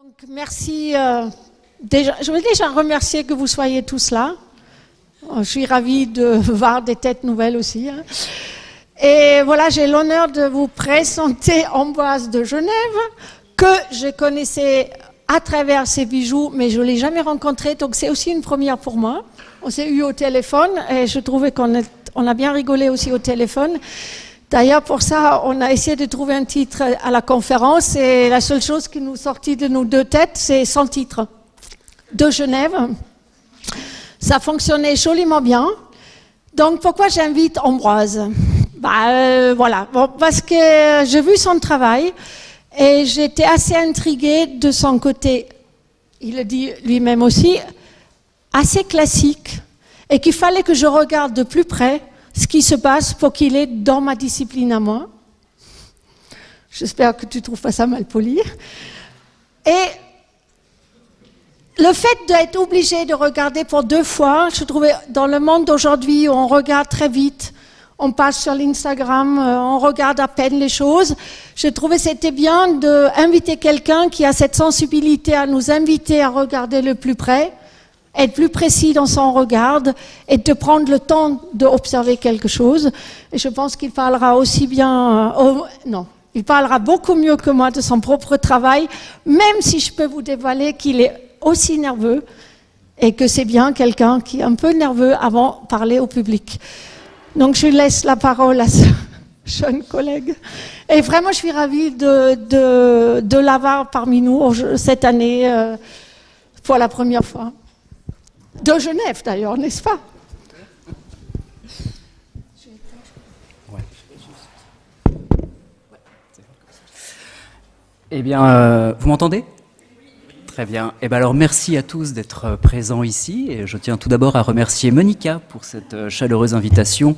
Donc, merci. Je veux déjà remercier que vous soyez tous là. Je suis ravie de voir des têtes nouvelles aussi. Hein. Et voilà, j'ai l'honneur de vous présenter Ambroise de Genève, que je connaissais à travers ses bijoux, mais je ne l'ai jamais rencontré, donc c'est aussi une première pour moi. On s'est eu au téléphone et je trouvais qu'on a bien rigolé aussi au téléphone. D'ailleurs, pour ça, on a essayé de trouver un titre à la conférence et la seule chose qui nous sortit de nos deux têtes, c'est sans titre. De Genève. Ça fonctionnait joliment bien. Donc, pourquoi j'invite Ambroise? Voilà, bon, parce que j'ai vu son travail et j'étais assez intriguée de son côté, il le dit lui-même aussi, assez classique, et qu'il fallait que je regarde de plus près ce qui se passe pour qu'il est dans ma discipline à moi. J'espère que tu ne trouves pas ça mal poli. Et le fait d'être obligé de regarder pour deux fois, je trouvais dans le monde d'aujourd'hui où on regarde très vite, on passe sur l'Instagram, on regarde à peine les choses, je trouvais que c'était bien d'inviter quelqu'un qui a cette sensibilité à nous inviter à regarder le plus près, être plus précis dans son regard et de prendre le temps d'observer quelque chose. Et je pense qu'il parlera aussi bien... il parlera beaucoup mieux que moi de son propre travail, même si je peux vous dévoiler qu'il est aussi nerveux et que c'est bien quelqu'un qui est un peu nerveux avant de parler au public. Donc je laisse la parole à ce jeune collègue. Et vraiment, je suis ravie de l'avoir parmi nous cette année pour la première fois. De Genève d'ailleurs, n'est-ce pas? Eh bien, vous m'entendez? Très bien. Eh bien alors, merci à tous d'être présents ici. Et je tiens tout d'abord à remercier Monica pour cette chaleureuse invitation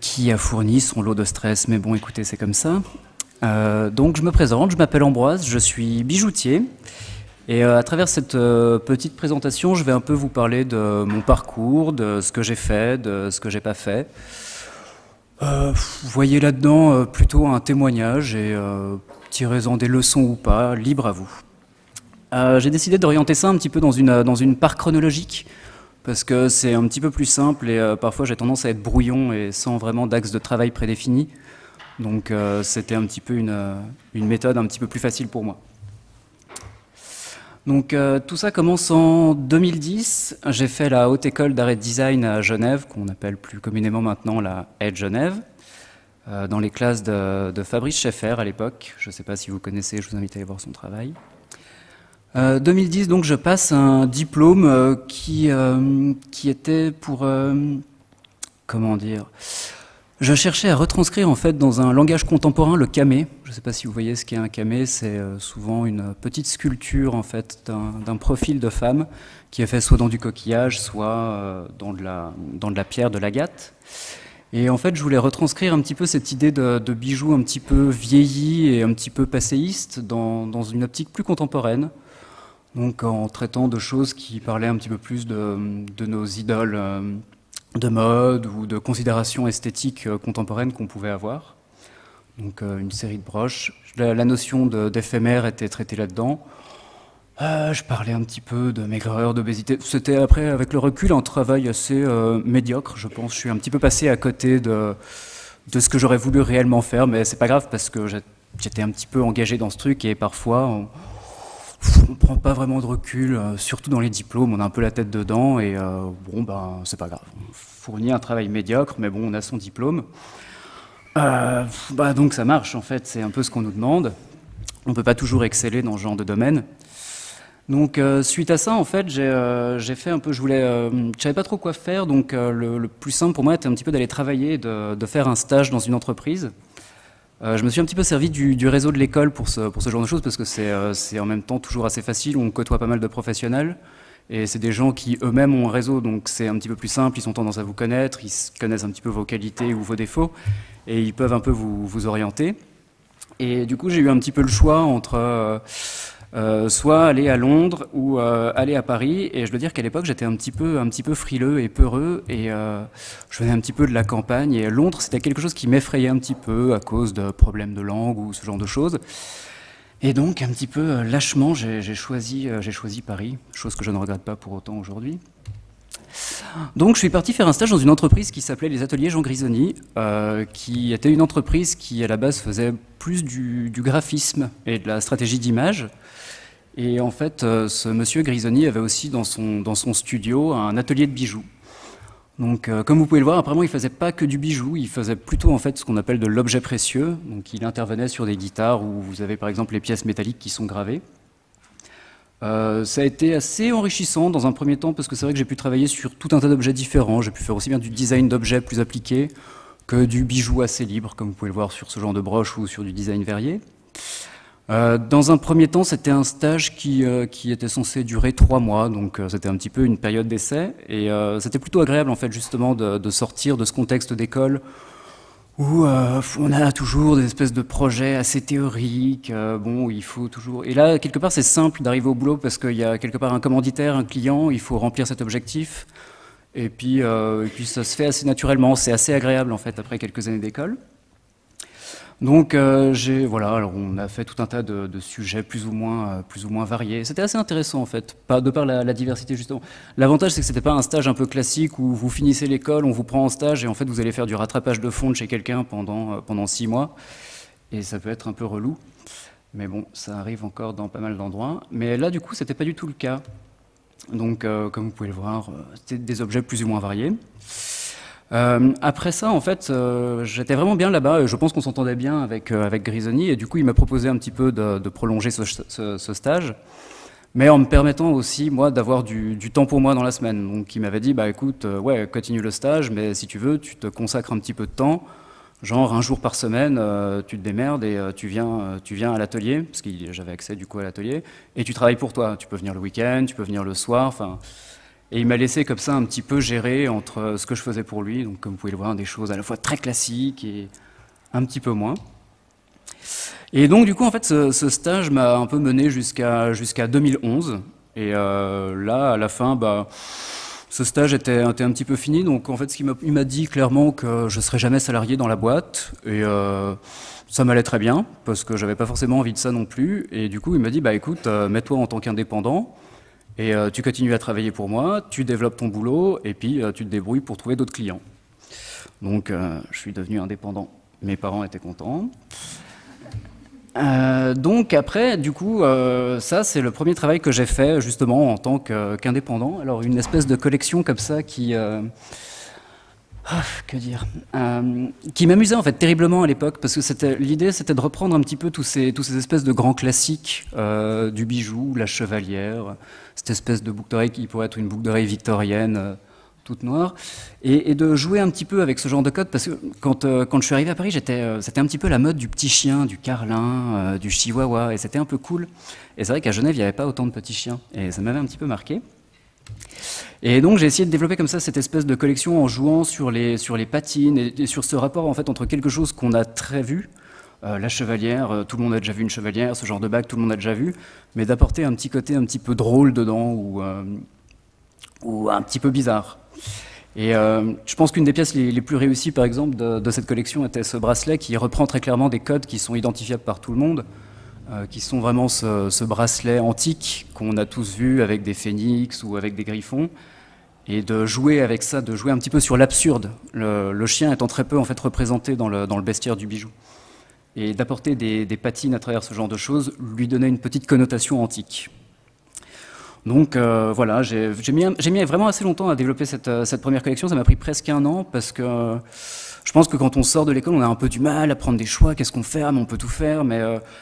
qui a fourni son lot de stress. Mais bon, écoutez, c'est comme ça. Donc, je me présente, je m'appelle Ambroise, je suis bijoutier. Et à travers cette petite présentation, je vais un peu vous parler de mon parcours, de ce que j'ai fait, de ce que j'ai pas fait. Vous voyez là-dedans plutôt un témoignage et tirez-en des leçons ou pas, libre à vous. J'ai décidé d'orienter ça un petit peu dans une part chronologique, parce que c'est un petit peu plus simple et parfois j'ai tendance à être brouillon et sans vraiment d'axe de travail prédéfini. Donc c'était un petit peu une méthode un petit peu plus facile pour moi. Donc tout ça commence en 2010. J'ai fait la Haute École d'Art et de Design à Genève, qu'on appelle plus communément maintenant la Edge Genève, dans les classes de Fabrice Schaeffer à l'époque. Je ne sais pas si vous connaissez, je vous invite à aller voir son travail. 2010, donc je passe un diplôme qui était pour... comment dire? Je cherchais à retranscrire en fait dans un langage contemporain le camé. Je ne sais pas si vous voyez ce qu'est un camé, c'est souvent une petite sculpture en fait d'un profil de femme qui est fait soit dans du coquillage, soit dans de la pierre, de l'agate. Et en fait, je voulais retranscrire un petit peu cette idée de bijoux un petit peu vieilli et un petit peu passéiste dans une optique plus contemporaine. Donc en traitant de choses qui parlaient un petit peu plus de nos idoles de mode ou de considérations esthétiques contemporaines qu'on pouvait avoir. Donc une série de broches. La notion d'éphémère était traitée là-dedans. Je parlais un petit peu de maigreur, d'obésité. C'était après, avec le recul, un travail assez médiocre, je pense. Je suis un petit peu passé à côté de ce que j'aurais voulu réellement faire, mais c'est pas grave parce que j'étais un petit peu engagé dans ce truc et parfois on ne prend pas vraiment de recul, surtout dans les diplômes, on a un peu la tête dedans et bon, ben, c'est pas grave. On fournit un travail médiocre, mais bon, on a son diplôme. Donc ça marche, en fait, c'est un peu ce qu'on nous demande. On ne peut pas toujours exceller dans ce genre de domaine. Donc suite à ça, en fait, j'ai fait un peu, je savais pas trop quoi faire, donc le plus simple pour moi était un petit peu d'aller travailler, de faire un stage dans une entreprise. Je me suis un petit peu servi du réseau de l'école pour ce genre de choses, parce que c'est en même temps toujours assez facile, on côtoie pas mal de professionnels, et c'est des gens qui eux-mêmes ont un réseau, donc c'est un petit peu plus simple, ils ont tendance à vous connaître, ils connaissent un petit peu vos qualités ou vos défauts, et ils peuvent un peu vous orienter. Et du coup, j'ai eu un petit peu le choix entre soit aller à Londres ou aller à Paris, et je dois dire qu'à l'époque j'étais un petit peu frileux et peureux, et je venais un petit peu de la campagne, et Londres c'était quelque chose qui m'effrayait un petit peu à cause de problèmes de langue ou ce genre de choses. Et donc, un petit peu lâchement, j'ai choisi Paris, chose que je ne regrette pas pour autant aujourd'hui. Donc, je suis parti faire un stage dans une entreprise qui s'appelait les Ateliers Jean Grisoni, qui était une entreprise qui, à la base, faisait plus du graphisme et de la stratégie d'image. Et en fait, ce monsieur Grisoni avait aussi dans son studio un atelier de bijoux. Donc, comme vous pouvez le voir, apparemment, il ne faisait pas que du bijou, il faisait plutôt en fait ce qu'on appelle de l'objet précieux. Donc, il intervenait sur des guitares où vous avez par exemple les pièces métalliques qui sont gravées. Ça a été assez enrichissant dans un premier temps parce que c'est vrai que j'ai pu travailler sur tout un tas d'objets différents. J'ai pu faire aussi bien du design d'objets plus appliqué que du bijou assez libre, comme vous pouvez le voir sur ce genre de broche ou sur du design verrier. Dans un premier temps, c'était un stage qui était censé durer 3 mois, donc c'était un petit peu une période d'essai, et c'était plutôt agréable en fait justement de sortir de ce contexte d'école où on a toujours des espèces de projets assez théoriques, bon, il faut toujours... Et là, quelque part, c'est simple d'arriver au boulot parce qu'il y a quelque part un commanditaire, un client, il faut remplir cet objectif, et puis ça se fait assez naturellement, c'est assez agréable en fait après quelques années d'école. Donc voilà, alors on a fait tout un tas de sujets plus ou moins variés. C'était assez intéressant en fait, de par la diversité justement. L'avantage c'est que c'était pas un stage un peu classique où vous finissez l'école, on vous prend en stage et en fait vous allez faire du rattrapage de fond de chez quelqu'un pendant 6 mois. Et ça peut être un peu relou. Mais bon, ça arrive encore dans pas mal d'endroits. Mais là du coup c'était pas du tout le cas. Donc comme vous pouvez le voir, c'était des objets plus ou moins variés. Après ça, en fait, j'étais vraiment bien là-bas et je pense qu'on s'entendait bien avec Grisoni et du coup, il m'a proposé un petit peu de prolonger ce stage, mais en me permettant aussi, moi, d'avoir du temps pour moi dans la semaine. Donc, il m'avait dit, bah écoute, ouais, continue le stage, mais si tu veux, tu te consacres un petit peu de temps, genre un jour par semaine, tu te démerdes et tu viens à l'atelier, parce que j'avais accès du coup à l'atelier, et tu travailles pour toi. Tu peux venir le week-end, tu peux venir le soir, enfin... Et il m'a laissé comme ça un petit peu gérer entre ce que je faisais pour lui, donc comme vous pouvez le voir, des choses à la fois très classiques et un petit peu moins. Et donc du coup, en fait, ce stage m'a un peu mené jusqu'à 2011. Et là, à la fin, bah, ce stage était un petit peu fini. Donc en fait, il m'a dit clairement que je ne serais jamais salarié dans la boîte. Et ça m'allait très bien, parce que j'avais pas forcément envie de ça non plus. Et du coup, il m'a dit, bah écoute, mets-toi en tant qu'indépendant. Et tu continues à travailler pour moi, tu développes ton boulot, et puis tu te débrouilles pour trouver d'autres clients. Donc je suis devenu indépendant. Mes parents étaient contents. Donc après, du coup, ça c'est le premier travail que j'ai fait justement en tant qu'indépendant. Alors une espèce de collection comme ça qui... que dire, qui m'amusait en fait terriblement à l'époque parce que l'idée c'était de reprendre un petit peu tous ces espèces de grands classiques du bijou, la chevalière, cette espèce de boucle d'oreille qui pourrait être une boucle d'oreille victorienne toute noire, et de jouer un petit peu avec ce genre de code parce que quand je suis arrivé à Paris, c'était un petit peu la mode du petit chien, du carlin, du chihuahua, et c'était un peu cool. Et c'est vrai qu'à Genève il n'y avait pas autant de petits chiens, et ça m'avait un petit peu marqué. Et donc j'ai essayé de développer comme ça cette espèce de collection en jouant sur les patines et sur ce rapport en fait entre quelque chose qu'on a très vu, la chevalière, tout le monde a déjà vu une chevalière, ce genre de bague, tout le monde a déjà vu, mais d'apporter un petit côté un petit peu drôle dedans ou un petit peu bizarre. Et je pense qu'une des pièces les plus réussies par exemple de cette collection était ce bracelet qui reprend très clairement des codes qui sont identifiables par tout le monde. Qui sont vraiment ce bracelet antique qu'on a tous vu avec des phénix ou avec des griffons, et de jouer avec ça, de jouer un petit peu sur l'absurde, le chien étant très peu en fait représenté dans le bestiaire du bijou, et d'apporter des patines à travers ce genre de choses, lui donner une petite connotation antique. Donc voilà, j'ai mis vraiment assez longtemps à développer cette première collection, ça m'a pris presque 1 an parce que je pense que quand on sort de l'école, on a un peu du mal à prendre des choix, qu'est-ce qu'on fait, mais on peut tout faire, mais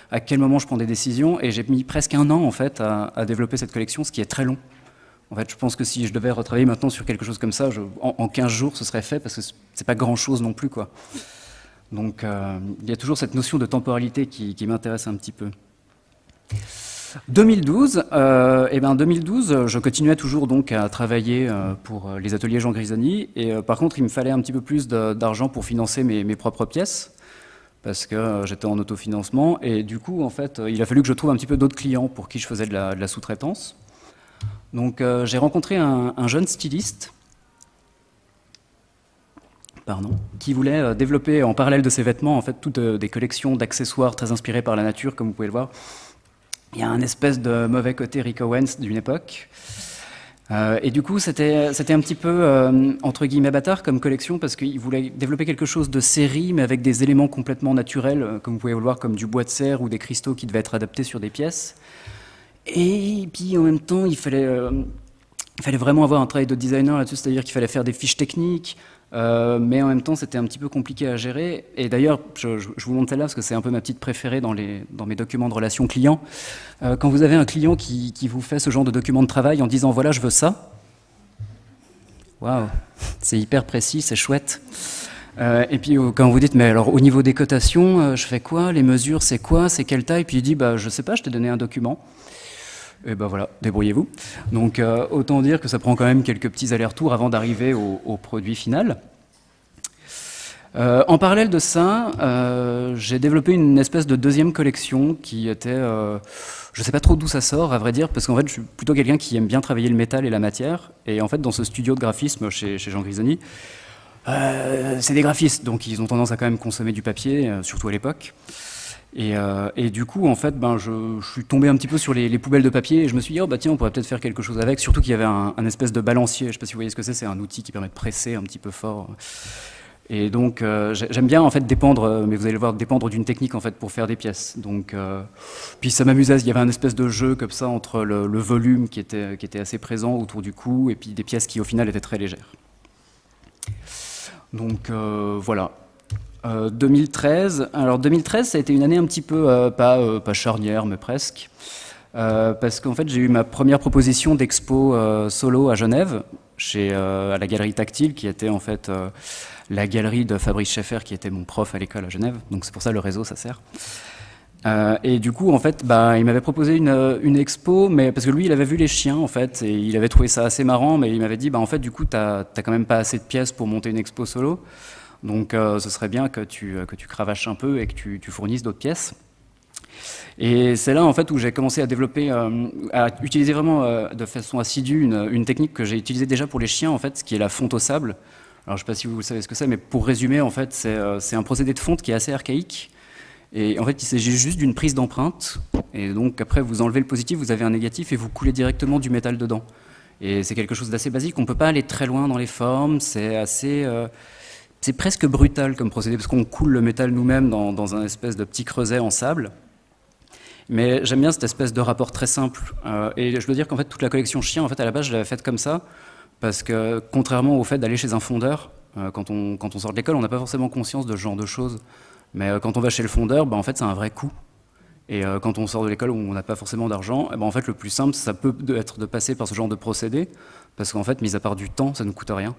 à quel moment je prends des décisions, et j'ai mis presque 1 an en fait à développer cette collection, ce qui est très long. En fait, je pense que si je devais retravailler maintenant sur quelque chose comme ça, en 15 jours ce serait fait, parce que c'est pas grand-chose non plus, quoi. Donc il y a toujours cette notion de temporalité qui m'intéresse un petit peu. 2012, je continuais toujours donc à travailler pour les ateliers Jean Grisoni, et par contre il me fallait un petit peu plus d'argent pour financer mes propres pièces, parce que j'étais en autofinancement, et du coup en fait il a fallu que je trouve un petit peu d'autres clients pour qui je faisais de la sous-traitance. Donc j'ai rencontré un jeune styliste qui voulait développer en parallèle de ses vêtements en fait toutes des collections d'accessoires très inspirées par la nature, comme vous pouvez le voir. il y a un espèce de mauvais côté Rick Owens d'une époque. Et du coup, c'était un petit peu, entre guillemets, bâtard comme collection, parce qu'il voulait développer quelque chose de série, mais avec des éléments complètement naturels, comme vous pouvez le voir, comme du bois de serre ou des cristaux qui devaient être adaptés sur des pièces. Et puis, en même temps, il fallait vraiment avoir un travail de designer là-dessus, c'est-à-dire qu'il fallait faire des fiches techniques, mais en même temps, c'était un petit peu compliqué à gérer. Et d'ailleurs, je vous montre celle-là, parce que c'est un peu ma petite préférée dans mes documents de relations clients. Quand vous avez un client qui vous fait ce genre de document de travail en disant « voilà, je veux ça », waouh, c'est hyper précis, c'est chouette. Et puis quand vous dites « mais alors au niveau des cotations, je fais quoi? Les mesures, c'est quoi? C'est quelle taille ?» Puis il dit « je sais pas, je t'ai donné un document. » Et ben voilà, débrouillez-vous. Donc autant dire que ça prend quand même quelques petits allers-retours avant d'arriver au produit final. En parallèle de ça, j'ai développé une espèce de deuxième collection qui était... je ne sais pas trop d'où ça sort, à vrai dire, parce qu'en fait, je suis plutôt quelqu'un qui aime bien travailler le métal et la matière. Et en fait, dans ce studio de graphisme chez Jean Grisoni, c'est des graphistes, donc ils ont tendance à quand même consommer du papier, surtout à l'époque. Et du coup, en fait, je suis tombé un petit peu sur les poubelles de papier et je me suis dit, oh bah tiens, on pourrait peut-être faire quelque chose avec. Surtout qu'il y avait un espèce de balancier. Je ne sais pas si vous voyez ce que c'est un outil qui permet de presser un petit peu fort. Et donc, j'aime bien en fait dépendre, mais vous allez le voir, dépendre d'une technique en fait pour faire des pièces. Donc, puis ça m'amusait. Il y avait un espèce de jeu comme ça entre le volume qui était assez présent autour du cou et puis des pièces qui au final étaient très légères. Donc voilà. 2013. Alors 2013, ça a été une année un petit peu pas charnière, mais presque, parce qu'en fait j'ai eu ma première proposition d'expo solo à Genève, à la galerie Tactile, qui était en fait la galerie de Fabrice Schaeffer, qui était mon prof à l'école à Genève. Donc c'est pour ça le réseau, ça sert. Et du coup, en fait, il m'avait proposé une expo, mais parce que lui, il avait vu les chiens, en fait, et il avait trouvé ça assez marrant, mais il m'avait dit, en fait, du coup, t'as quand même pas assez de pièces pour monter une expo solo. Donc ce serait bien que tu cravaches un peu et que tu fournisses d'autres pièces. Et c'est là en fait où j'ai commencé à développer, à utiliser vraiment de façon assidue une technique que j'ai utilisée déjà pour les chiens en fait, qui est la fonte au sable. Alors je ne sais pas si vous savez ce que c'est, mais pour résumer en fait, c'est un procédé de fonte qui est assez archaïque. Et en fait, il s'agit juste d'une prise d'empreinte. Et donc après, vous enlevez le positif, vous avez un négatif et vous coulez directement du métal dedans. Et c'est quelque chose d'assez basique. On ne peut pas aller très loin dans les formes. C'est assez c'est presque brutal comme procédé, parce qu'on coule le métal nous-mêmes dans un espèce de petit creuset en sable. Mais j'aime bien cette espèce de rapport très simple. Et je dois dire qu'en fait, toute la collection chien, en fait, à la base, je l'avais faite comme ça, parce que contrairement au fait d'aller chez un fondeur, quand on sort de l'école, on n'a pas forcément conscience de ce genre de choses. Mais quand on va chez le fondeur, en fait, c'est un vrai coût. Et quand on sort de l'école où on n'a pas forcément d'argent, en fait, le plus simple, ça peut être de passer par ce genre de procédé, parce qu'en fait, mis à part du temps, ça ne coûte rien.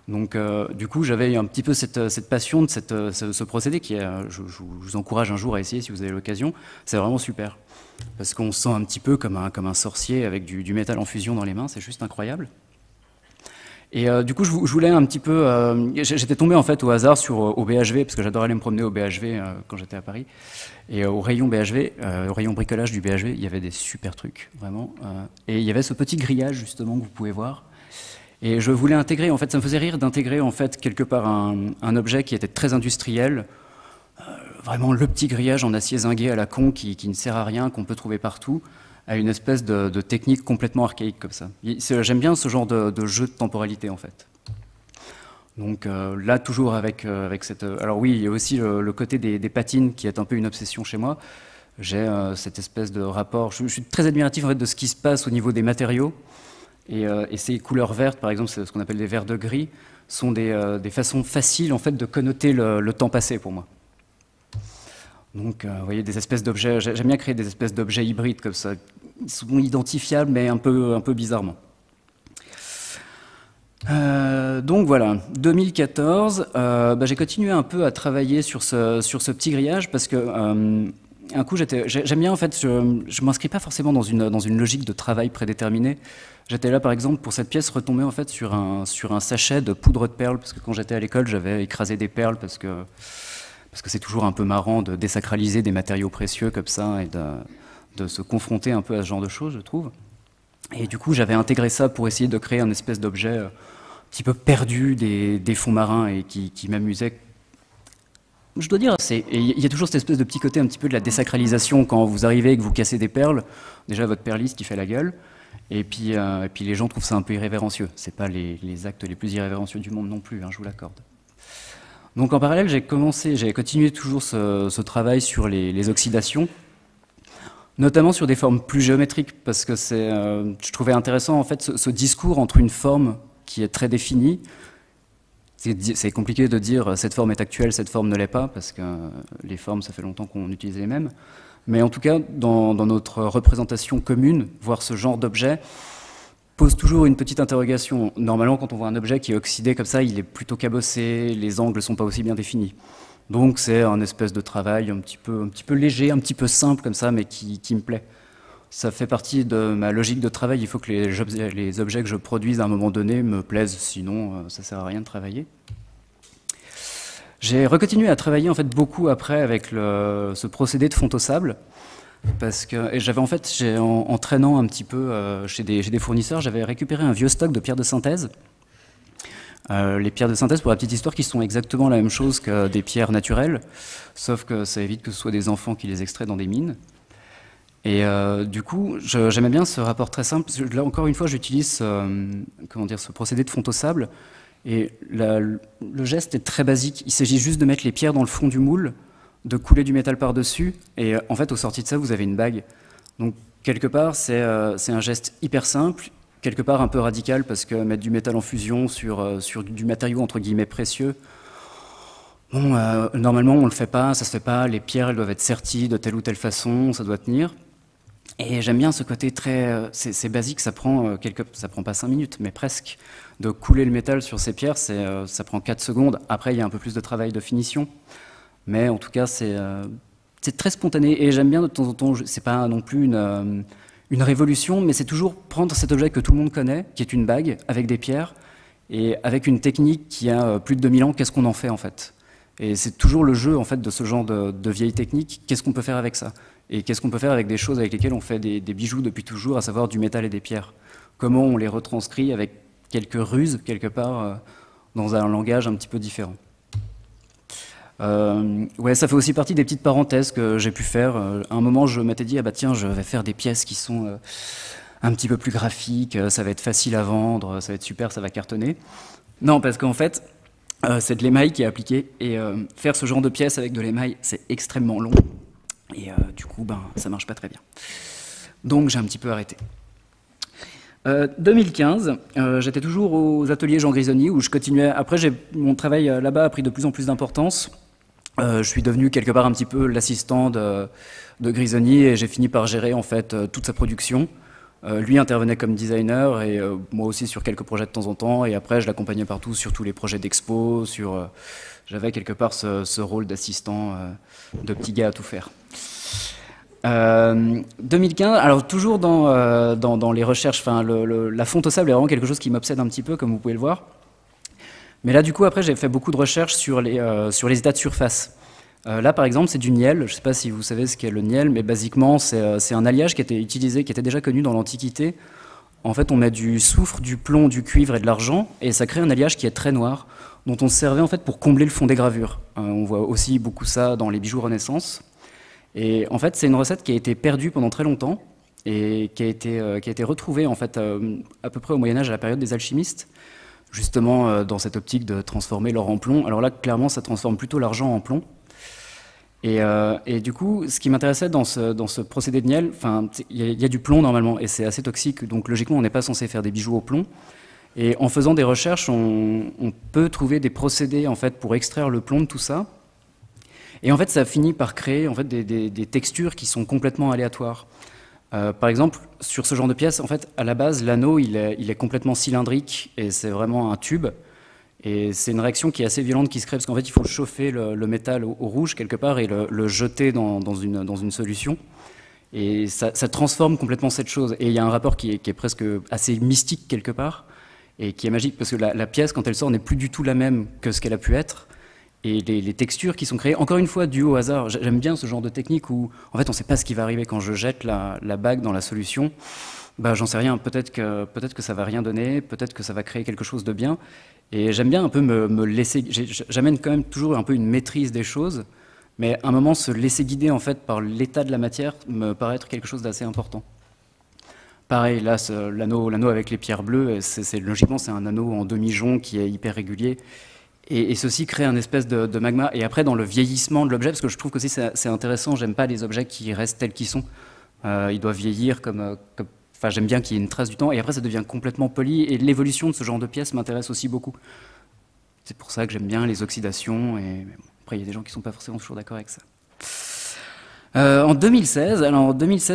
Donc, du coup, j'avais un petit peu cette passion de ce procédé qui est, je vous encourage un jour à essayer si vous avez l'occasion. C'est vraiment super, parce qu'on se sent un petit peu comme un sorcier avec du métal en fusion dans les mains. C'est juste incroyable. Et du coup, je voulais un petit peu... j'étais tombé en fait au hasard au BHV, parce que j'adorais aller me promener au BHV quand j'étais à Paris. Et au rayon BHV, au rayon bricolage du BHV, il y avait des super trucs, vraiment. Et il y avait ce petit grillage, justement, que vous pouvez voir. Et je voulais intégrer, en fait, ça me faisait rire d'intégrer, en fait, quelque part un objet qui était très industriel, vraiment le petit grillage en acier zingué à la con qui ne sert à rien, qu'on peut trouver partout, à une espèce de technique complètement archaïque comme ça. J'aime bien ce genre de jeu de temporalité, en fait. Donc là, toujours avec cette... Alors oui, il y a aussi le côté des patines qui est un peu une obsession chez moi. J'ai cette espèce de rapport... Je suis très admiratif, en fait, de ce qui se passe au niveau des matériaux. Et ces couleurs vertes, par exemple, c'est ce qu'on appelle des verts de gris, sont des façons faciles en fait, de connoter le temps passé pour moi. Donc, vous voyez, des espèces d'objets, j'aime bien créer des espèces d'objets hybrides comme ça. Ils sont identifiables, mais un peu bizarrement. Donc voilà, 2014, j'ai continué un peu à travailler sur ce petit grillage parce que... un coup, j'aime bien, en fait, je ne m'inscris pas forcément dans une logique de travail prédéterminée. J'étais là, par exemple, pour cette pièce, retomber en fait, sur un sachet de poudre de perles, parce que quand j'étais à l'école, j'avais écrasé des perles, parce que c'est toujours un peu marrant de désacraliser des matériaux précieux comme ça, et de se confronter un peu à ce genre de choses, je trouve. Et du coup, j'avais intégré ça pour essayer de créer un espèce d'objet un petit peu perdu des fonds marins, et qui m'amusait. je dois dire, il y a toujours cette espèce de petit côté un petit peu de la désacralisation quand vous arrivez et que vous cassez des perles. Déjà, votre perliste, il fait la gueule. Et puis les gens trouvent ça un peu irrévérencieux. C'est pas les actes les plus irrévérencieux du monde non plus, hein, je vous l'accorde. Donc en parallèle, j'ai continué toujours ce travail sur les oxydations, notamment sur des formes plus géométriques, parce que je trouvais intéressant en fait ce discours entre une forme qui est très définie. C'est compliqué de dire cette forme est actuelle, cette forme ne l'est pas, parce que les formes, ça fait longtemps qu'on utilise les mêmes. Mais en tout cas, dans notre représentation commune, voir ce genre d'objet pose toujours une petite interrogation. Normalement, quand on voit un objet qui est oxydé comme ça, il est plutôt cabossé, les angles ne sont pas aussi bien définis. Donc c'est un espèce de travail un petit peu léger, un petit peu simple comme ça, mais qui me plaît. Ça fait partie de ma logique de travail. Il faut que les objets que je produise à un moment donné me plaisent, sinon ça ne sert à rien de travailler. J'ai recontinué à travailler en fait beaucoup après avec ce procédé de fonte au sable, parce que j'avais en fait, en traînant un petit peu chez des fournisseurs, j'avais récupéré un vieux stock de pierres de synthèse. Les pierres de synthèse, pour la petite histoire, qui sont exactement la même chose que des pierres naturelles, sauf que ça évite que ce soit des enfants qui les extraient dans des mines. Et du coup, j'aimais bien ce rapport très simple. Là, encore une fois, j'utilise ce procédé de fonte au sable. Et le geste est très basique. Il s'agit juste de mettre les pierres dans le fond du moule, de couler du métal par-dessus. Et en fait, au sorti de ça, vous avez une bague. Donc, quelque part, c'est un geste hyper simple, quelque part un peu radical, parce que mettre du métal en fusion sur du matériau entre guillemets précieux, bon, normalement, on ne le fait pas, ça se fait pas. Les pierres, elles doivent être serties de telle ou telle façon, ça doit tenir. Et j'aime bien ce côté très... c'est basique, ça prend pas 5 minutes, mais presque. De couler le métal sur ces pierres, ça prend 4 secondes. Après, il y a un peu plus de travail de finition. Mais en tout cas, c'est très spontané. Et j'aime bien de temps en temps, c'est pas non plus une révolution, mais c'est toujours prendre cet objet que tout le monde connaît, qui est une bague, avec des pierres, et avec une technique qui a plus de 2000 ans, qu'est-ce qu'on en fait en fait? Et c'est toujours le jeu en fait, de ce genre de vieilles techniques, qu'est-ce qu'on peut faire avec ça? Et qu'est-ce qu'on peut faire avec des choses avec lesquelles on fait des bijoux depuis toujours, à savoir du métal et des pierres? Comment on les retranscrit avec quelques ruses, quelque part, dans un langage un petit peu différent. Ouais, ça fait aussi partie des petites parenthèses que j'ai pu faire. À un moment, je m'étais dit, ah bah tiens, je vais faire des pièces qui sont un petit peu plus graphiques, ça va être facile à vendre, ça va être super, ça va cartonner. Non, parce qu'en fait, c'est de l'émail qui est appliqué, et faire ce genre de pièces avec de l'émail, c'est extrêmement long. Et du coup, ça marche pas très bien. Donc j'ai un petit peu arrêté. 2015, j'étais toujours aux ateliers Jean Grisoni, où je continuais. Après, mon travail là-bas a pris de plus en plus d'importance. Je suis devenu quelque part un petit peu l'assistant de Grisoni, et j'ai fini par gérer en fait toute sa production. Lui intervenait comme designer, et moi aussi sur quelques projets de temps en temps. Et après, je l'accompagnais partout sur tous les projets d'expo. J'avais quelque part ce rôle d'assistant, de petit gars à tout faire. 2015, alors toujours dans les recherches, la fonte au sable est vraiment quelque chose qui m'obsède un petit peu, comme vous pouvez le voir. Mais là, du coup, après, j'ai fait beaucoup de recherches sur les états de surface. Là, par exemple, c'est du niel. Je ne sais pas si vous savez ce qu'est le niel, mais basiquement, c'est un alliage qui était utilisé, qui était déjà connu dans l'Antiquité. En fait, on met du soufre, du plomb, du cuivre et de l'argent, et ça crée un alliage qui est très noir, dont on se servait en fait pour combler le fond des gravures. On voit aussi beaucoup ça dans les bijoux Renaissance. Et en fait, c'est une recette qui a été perdue pendant très longtemps et qui a été retrouvée en fait à peu près au Moyen-Âge, à la période des alchimistes, justement dans cette optique de transformer l'or en plomb. Alors là, clairement, ça transforme plutôt l'argent en plomb. Et du coup, ce qui m'intéressait dans ce procédé de niel, il y a du plomb normalement, et c'est assez toxique, donc logiquement, on n'est pas censé faire des bijoux au plomb. Et en faisant des recherches, on peut trouver des procédés en fait, pour extraire le plomb de tout ça. Et en fait, ça finit par créer en fait, des textures qui sont complètement aléatoires. Par exemple, sur ce genre de pièce, en fait, à la base, l'anneau, il est complètement cylindrique, et c'est vraiment un tube. Et c'est une réaction qui est assez violente qui se crée, parce qu'en fait, il faut chauffer le métal au rouge, quelque part, et le jeter dans une solution. Et ça transforme complètement cette chose. Et il y a un rapport qui est presque assez mystique, quelque part, et qui est magique, parce que la pièce, quand elle sort, n'est plus du tout la même que ce qu'elle a pu être. Et les textures qui sont créées, encore une fois, dues au hasard. J'aime bien ce genre de technique où, en fait, on ne sait pas ce qui va arriver quand je jette la bague dans la solution. Bah, j'en sais rien, peut-être que ça va rien donner, peut-être que ça va créer quelque chose de bien. Et j'aime bien un peu me laisser. J'amène quand même toujours un peu une maîtrise des choses, mais à un moment se laisser guider en fait par l'état de la matière me paraît être quelque chose d'assez important. Pareil, là, l'anneau avec les pierres bleues, logiquement c'est un anneau en demi-jonc qui est hyper régulier. Et ceci crée un espèce de magma. Et après, dans le vieillissement de l'objet, parce que je trouve que c'est intéressant, j'aime pas les objets qui restent tels qu'ils sont. Ils doivent vieillir enfin, j'aime bien qu'il y ait une trace du temps. Et après, ça devient complètement poli. Et l'évolution de ce genre de pièces m'intéresse aussi beaucoup. C'est pour ça que j'aime bien les oxydations. Mais bon, après, il y a des gens qui sont pas forcément toujours d'accord avec ça. En 2016,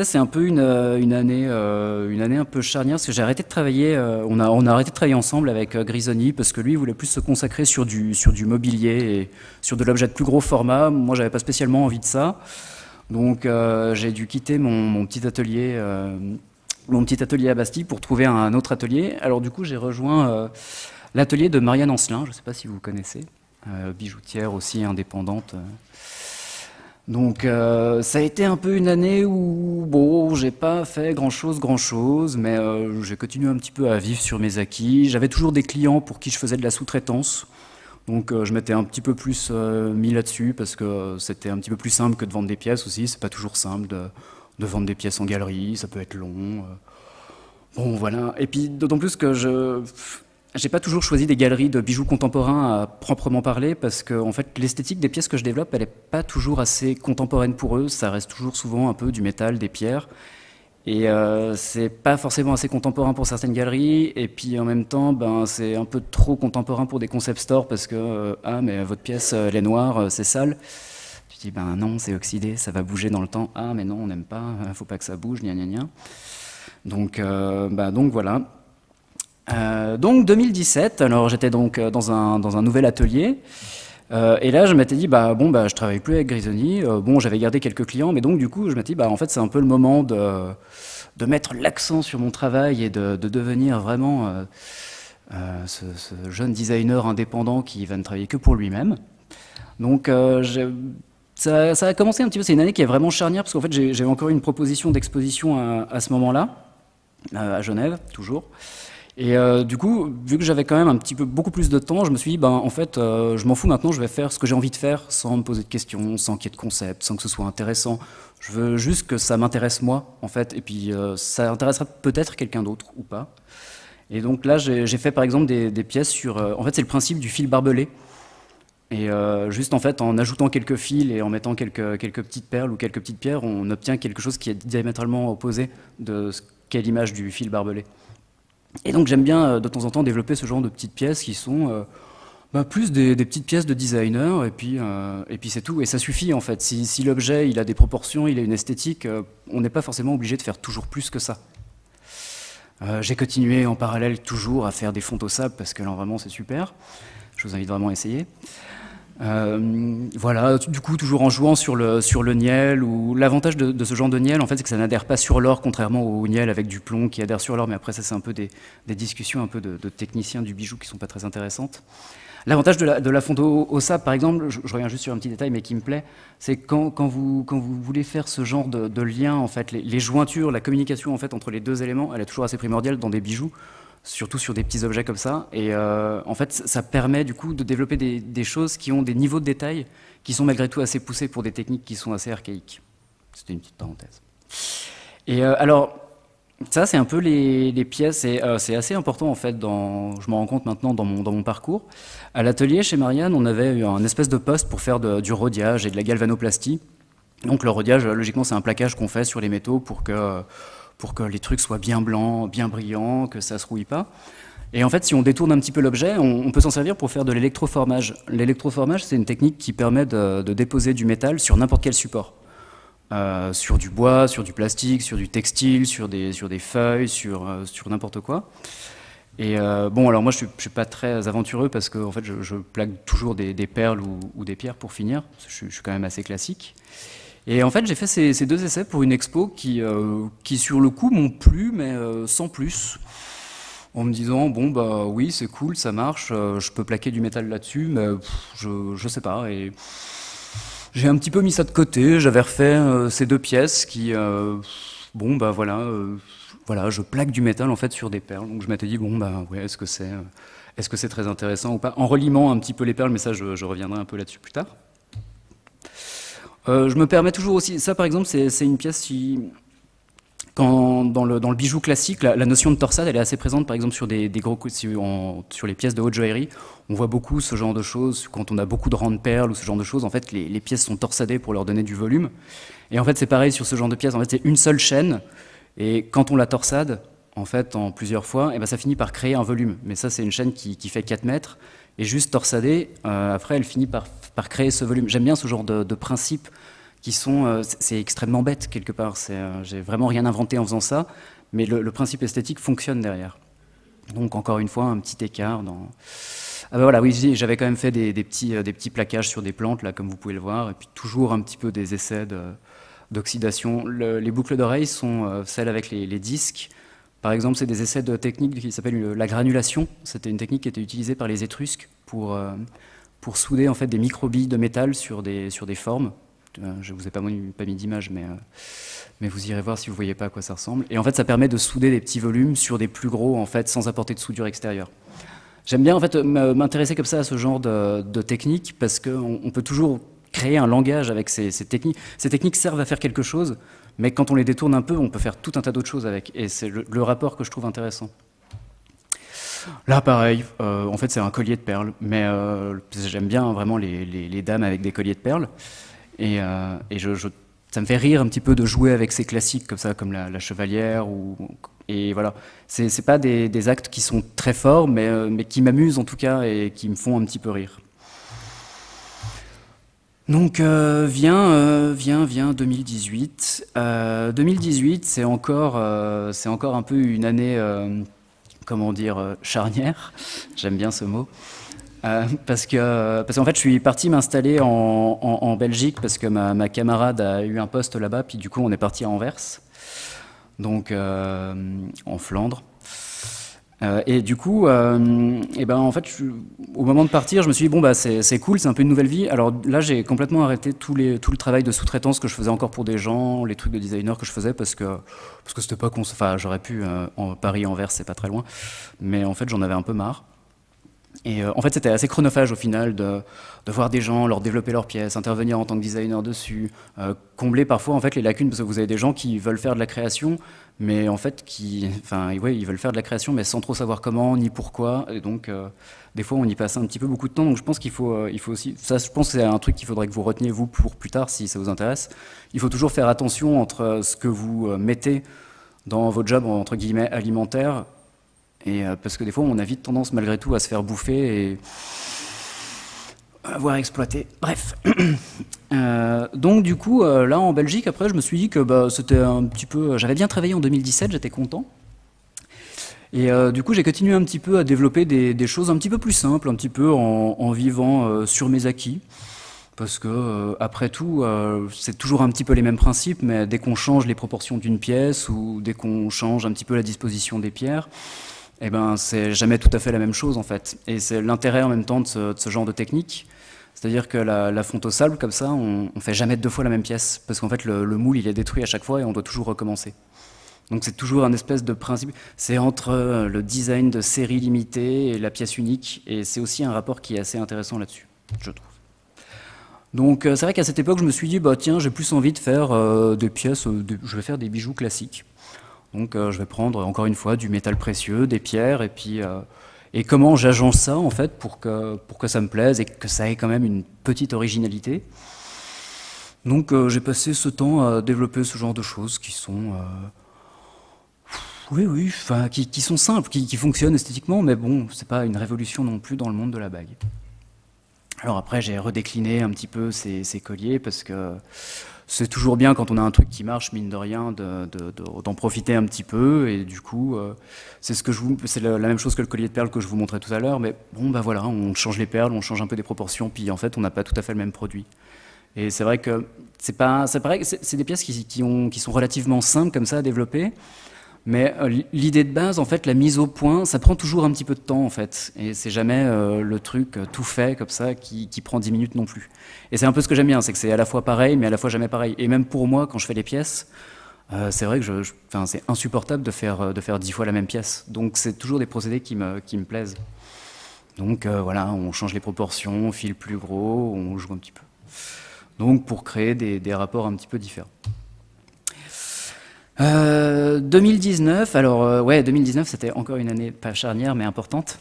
c'est un peu une année un peu charnière parce que j'ai arrêté de travailler. On a arrêté de travailler ensemble avec Grisoni parce que lui il voulait plus se consacrer sur du mobilier et sur de l'objet de plus gros format. Moi, j'avais pas spécialement envie de ça, donc j'ai dû quitter mon petit atelier à Bastille pour trouver un autre atelier. Alors du coup, j'ai rejoint l'atelier de Marianne Ancelin. Je ne sais pas si vous connaissez, bijoutière aussi indépendante. Donc ça a été un peu une année où, bon, j'ai pas fait grand-chose, mais j'ai continué un petit peu à vivre sur mes acquis. J'avais toujours des clients pour qui je faisais de la sous-traitance, donc je m'étais un petit peu plus mis là-dessus, parce que c'était un petit peu plus simple que de vendre des pièces aussi. C'est pas toujours simple de vendre des pièces en galerie, ça peut être long. Bon, voilà. Et puis d'autant plus que j'ai pas toujours choisi des galeries de bijoux contemporains à proprement parler parce que en fait, l'esthétique des pièces que je développe, elle est pas toujours assez contemporaine pour eux. Ça reste toujours souvent un peu du métal, des pierres. Et c'est pas forcément assez contemporain pour certaines galeries. Et puis en même temps, ben, c'est un peu trop contemporain pour des concept stores parce que ah, mais votre pièce, elle est noire, c'est sale. Tu dis, ben non, c'est oxydé, ça va bouger dans le temps. Ah, mais non, on n'aime pas, faut pas que ça bouge, gna gna gna. Donc voilà. Donc 2017, alors j'étais donc dans un nouvel atelier, et là je m'étais dit je travaille plus avec Grisoni, j'avais gardé quelques clients, mais donc du coup je m'étais dit en fait c'est un peu le moment de mettre l'accent sur mon travail et de devenir vraiment ce jeune designer indépendant qui va ne travailler que pour lui-même. Donc ça a commencé un petit peu, c'est une année qui est vraiment charnière parce qu'en fait j'avais encore une proposition d'exposition à ce moment-là, à Genève toujours. Et du coup, vu que j'avais quand même beaucoup plus de temps, je me suis dit, en fait, je m'en fous maintenant, je vais faire ce que j'ai envie de faire sans me poser de questions, sans qu'il y ait de concept, sans que ce soit intéressant. Je veux juste que ça m'intéresse moi, en fait, et puis ça intéressera peut-être quelqu'un d'autre ou pas. Et donc là, j'ai fait par exemple des pièces sur... en fait, c'est le principe du fil barbelé. Et juste en fait, en ajoutant quelques fils et en mettant quelques petites perles ou quelques petites pierres, on obtient quelque chose qui est diamétralement opposé de ce qu'est l'image du fil barbelé. Et donc j'aime bien de temps en temps développer ce genre de petites pièces qui sont plus des petites pièces de designer et puis c'est tout. Et ça suffit en fait. Si l'objet il a des proportions, il a une esthétique, on n'est pas forcément obligé de faire toujours plus que ça. J'ai continué en parallèle toujours à faire des fontes au sable parce que là vraiment c'est super. Je vous invite vraiment à essayer. Voilà, du coup toujours en jouant sur le niel, ou l'avantage de ce genre de niel en fait c'est que ça n'adhère pas sur l'or contrairement au niel avec du plomb qui adhère sur l'or, mais après ça c'est un peu des discussions un peu de techniciens du bijou qui sont pas très intéressantes. L'avantage de la fonte au sable par exemple, je reviens juste sur un petit détail mais qui me plaît, c'est quand vous voulez faire ce genre de lien en fait, les jointures, la communication en fait entre les deux éléments, elle est toujours assez primordiale dans des bijoux, surtout sur des petits objets comme ça. Et en fait, ça permet du coup de développer des choses qui ont des niveaux de détail qui sont malgré tout assez poussés pour des techniques qui sont assez archaïques. C'était une petite parenthèse. Et alors, ça c'est un peu les pièces, et c'est assez important en fait, je me rends compte maintenant dans mon parcours. À l'atelier chez Marianne, on avait eu un espèce de poste pour faire du rhodiage et de la galvanoplastie. Donc le rhodiage, logiquement, c'est un plaquage qu'on fait sur les métaux pour que les trucs soient bien blancs, bien brillants, que ça ne se rouille pas. Et en fait, si on détourne un petit peu l'objet, on peut s'en servir pour faire de l'électroformage. L'électroformage, c'est une technique qui permet de déposer du métal sur n'importe quel support. Sur du bois, sur du plastique, sur du textile, sur des feuilles, sur n'importe quoi. Et alors moi, je suis pas très aventureux parce que en fait, je plaque toujours des perles ou des pierres pour finir. Je suis quand même assez classique. Et en fait, j'ai fait ces deux essais pour une expo qui sur le coup, m'ont plu, mais sans plus. En me disant, oui, c'est cool, ça marche, je peux plaquer du métal là-dessus, mais je sais pas. Et j'ai un petit peu mis ça de côté, j'avais refait ces deux pièces qui, voilà, voilà, je plaque du métal en fait sur des perles. Donc je m'étais dit bon bah ouais, est-ce que c'est très intéressant ou pas? En relimant un petit peu les perles, mais ça je reviendrai un peu là-dessus plus tard. Je me permets toujours aussi, ça par exemple c'est une pièce dans le bijou classique, la notion de torsade elle est assez présente par exemple sur des gros sur les pièces de haute joaillerie. On voit beaucoup ce genre de choses, quand on a beaucoup de rangs de perles ou ce genre de choses, en fait les pièces sont torsadées pour leur donner du volume. Et en fait c'est pareil sur ce genre de pièces, en fait c'est une seule chaîne, et quand on la torsade, en fait en plusieurs fois, et ben ça finit par créer un volume. Mais ça c'est une chaîne qui fait 4 mètres, et juste torsadée, après elle finit par créer ce volume. J'aime bien ce genre de principe qui sont, c'est extrêmement bête quelque part, j'ai vraiment rien inventé en faisant ça, mais le principe esthétique fonctionne derrière. Donc encore une fois, un petit écart dans... Ah ben voilà, oui, j'avais quand même fait des petits plaquages sur des plantes, là, comme vous pouvez le voir, et puis toujours un petit peu des essais d'oxydation. Les boucles d'oreilles sont celles avec les disques. Par exemple, c'est des essais de technique qui s'appelle la granulation. C'était une technique qui était utilisée par les Étrusques pour souder en fait, des microbilles de métal sur des formes. Je ne vous ai pas mis d'image, mais vous irez voir si vous ne voyez pas à quoi ça ressemble. Et en fait, ça permet de souder des petits volumes sur des plus gros, en fait, sans apporter de soudure extérieure. J'aime bien en fait, m'intéresser comme ça à ce genre de techniques, parce qu'on peut toujours créer un langage avec ces techniques. Ces techniques servent à faire quelque chose, mais quand on les détourne un peu, on peut faire tout un tas d'autres choses avec. Et c'est le rapport que je trouve intéressant. Là, pareil, en fait, c'est un collier de perles, mais j'aime bien vraiment les dames avec des colliers de perles. Et ça me fait rire un petit peu de jouer avec ces classiques comme ça, comme la chevalière. Et voilà, c'est pas des actes qui sont très forts, mais qui m'amusent en tout cas et qui me font un petit peu rire. Donc vient 2018. 2018, c'est encore un peu une année, comment dire, charnière. J'aime bien ce mot. Parce qu'en fait, je suis parti m'installer en Belgique parce que ma camarade a eu un poste là-bas, puis du coup, on est parti à Anvers, donc en Flandre. Et du coup, en fait, au moment de partir, je me suis dit bon bah c'est cool, c'est un peu une nouvelle vie. Alors là, j'ai complètement arrêté tout le travail de sous-traitance que je faisais encore pour des gens, les trucs de designer que je faisais parce que c'était pas enfin, j'aurais pu en Paris-Anvers, c'est pas très loin, mais en fait, j'en avais un peu marre. Et en fait, c'était assez chronophage au final de voir des gens leur développer leurs pièces, intervenir en tant que designer dessus, combler parfois en fait les lacunes parce que vous avez des gens qui veulent faire de la création, mais en fait ils veulent faire de la création mais sans trop savoir comment ni pourquoi. Et donc des fois on y passe un petit peu beaucoup de temps. Donc je pense qu'il faut aussi, ça je pense que c'est un truc qu'il faudrait que vous reteniez vous pour plus tard si ça vous intéresse. Il faut toujours faire attention entre ce que vous mettez dans votre job entre guillemets alimentaire. Et parce que des fois, on a vite tendance, malgré tout, à se faire bouffer et à voir exploiter. Bref. Donc, du coup, là, en Belgique, après, je me suis dit que c'était un petit peu... J'avais bien travaillé en 2017, j'étais content. Et du coup, j'ai continué un petit peu à développer des choses un petit peu plus simples, un petit peu en vivant sur mes acquis. Parce que, après tout, c'est toujours un petit peu les mêmes principes, mais dès qu'on change les proportions d'une pièce ou dès qu'on change un petit peu la disposition des pierres, eh ben, c'est jamais tout à fait la même chose en fait. Et c'est l'intérêt en même temps de ce genre de technique. C'est-à-dire que la fonte au sable, comme ça, on fait jamais deux fois la même pièce. Parce qu'en fait, le moule, il est détruit à chaque fois et on doit toujours recommencer. Donc c'est toujours un espèce de principe. C'est entre le design de série limitée et la pièce unique. Et c'est aussi un rapport qui est assez intéressant là-dessus, je trouve. Donc c'est vrai qu'à cette époque, je me suis dit, bah tiens, j'ai plus envie de faire des pièces, je vais faire des bijoux classiques. Donc je vais prendre encore une fois du métal précieux, des pierres, et puis et comment j'agence ça en fait pour que ça me plaise et que ça ait quand même une petite originalité. Donc j'ai passé ce temps à développer ce genre de choses qui sont enfin qui sont simples, qui fonctionnent esthétiquement, mais bon, c'est pas une révolution non plus dans le monde de la bague. Alors après j'ai redécliné un petit peu ces colliers parce que c'est toujours bien quand on a un truc qui marche, mine de rien, d'en profiter un petit peu. Et du coup, c'est la même chose que le collier de perles que je vous montrais tout à l'heure. Mais bon, bah voilà, on change les perles, on change un peu des proportions, puis en fait, on n'a pas tout à fait le même produit. Et c'est vrai que c'est des pièces qui sont relativement simples comme ça à développer. Mais l'idée de base, en fait, la mise au point, ça prend toujours un petit peu de temps, en fait. Et c'est jamais le truc tout fait comme ça qui prend 10 minutes non plus. Et c'est un peu ce que j'aime bien, c'est que c'est à la fois pareil, mais à la fois jamais pareil. Et même pour moi, quand je fais les pièces, c'est vrai que enfin, c'est insupportable de faire 10 fois la même pièce. Donc c'est toujours des procédés qui me plaisent. Donc voilà, on change les proportions, on file plus gros, on joue un petit peu. Donc pour créer des rapports un petit peu différents. 2019, alors ouais, 2019 c'était encore une année pas charnière mais importante.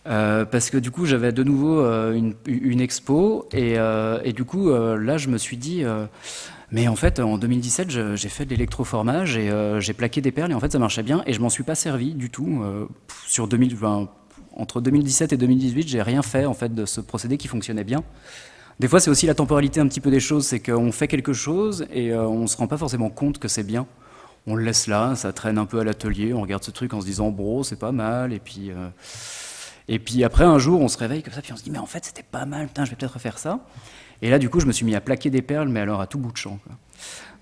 Parce que du coup j'avais de nouveau une expo et du coup là je me suis dit mais en fait en 2017 j'ai fait de l'électroformage et j'ai plaqué des perles et en fait ça marchait bien et je m'en suis pas servi du tout sur 2020. Entre 2017 et 2018 j'ai rien fait en fait de ce procédé qui fonctionnait bien. Des fois c'est aussi la temporalité un petit peu des choses, c'est qu'on fait quelque chose et on se rend pas forcément compte que c'est bien. On le laisse là, ça traîne un peu à l'atelier, on regarde ce truc en se disant bro c'est pas mal et puis après un jour on se réveille comme ça puis on se dit mais en fait c'était pas mal, putain je vais peut-être refaire ça. Et là du coup je me suis mis à plaquer des perles mais alors à tout bout de champ, quoi.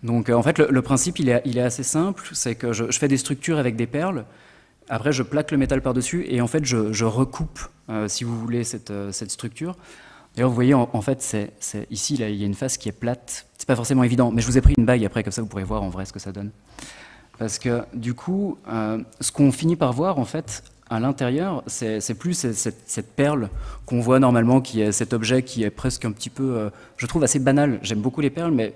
Donc en fait le principe il est assez simple, c'est que je fais des structures avec des perles, après je plaque le métal par-dessus et en fait je recoupe si vous voulez cette structure. D'ailleurs vous voyez en fait ici là, il y a une face qui est plate, c'est pas forcément évident mais je vous ai pris une bague après comme ça vous pourrez voir en vrai ce que ça donne. Parce que du coup ce qu'on finit par voir en fait à l'intérieur, c'est plus cette perle qu'on voit normalement, qui est cet objet qui est presque un petit peu, je trouve assez banal. J'aime beaucoup les perles, mais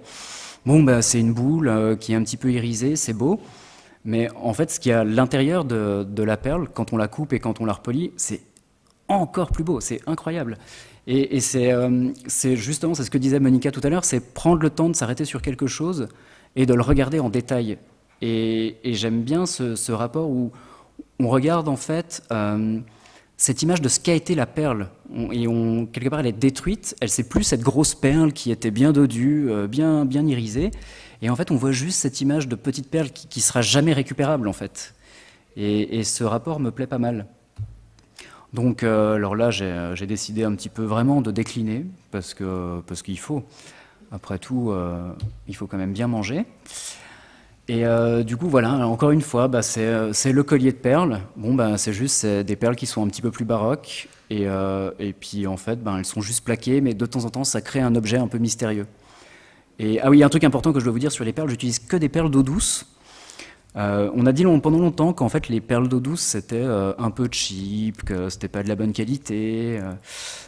bon, bah, c'est une boule qui est un petit peu irisée, c'est beau. Mais en fait, ce qu'il y a à l'intérieur de la perle, quand on la coupe et quand on la repolie, c'est encore plus beau, c'est incroyable. Et c'est justement, c'est ce que disait Monica tout à l'heure, c'est prendre le temps de s'arrêter sur quelque chose et de le regarder en détail. Et j'aime bien ce rapport où on regarde en fait cette image de ce qu'a été la perle, quelque part elle est détruite, elle c'est plus cette grosse perle qui était bien dodue, bien irisée, et en fait on voit juste cette image de petite perle qui sera jamais récupérable en fait. Et ce rapport me plaît pas mal. Donc alors là j'ai décidé un petit peu vraiment de décliner parce qu'il faut, après tout il faut quand même bien manger. Et du coup, voilà, encore une fois, bah, c'est le collier de perles. Bon, bah, c'est juste des perles qui sont un petit peu plus baroques. Et puis, en fait, bah, elles sont juste plaquées, mais de temps en temps, ça crée un objet un peu mystérieux. Et ah oui, il y a un truc important que je dois vous dire sur les perles, j'utilise que des perles d'eau douce. On a dit pendant longtemps qu'en fait, les perles d'eau douce, c'était un peu cheap, que c'était pas de la bonne qualité.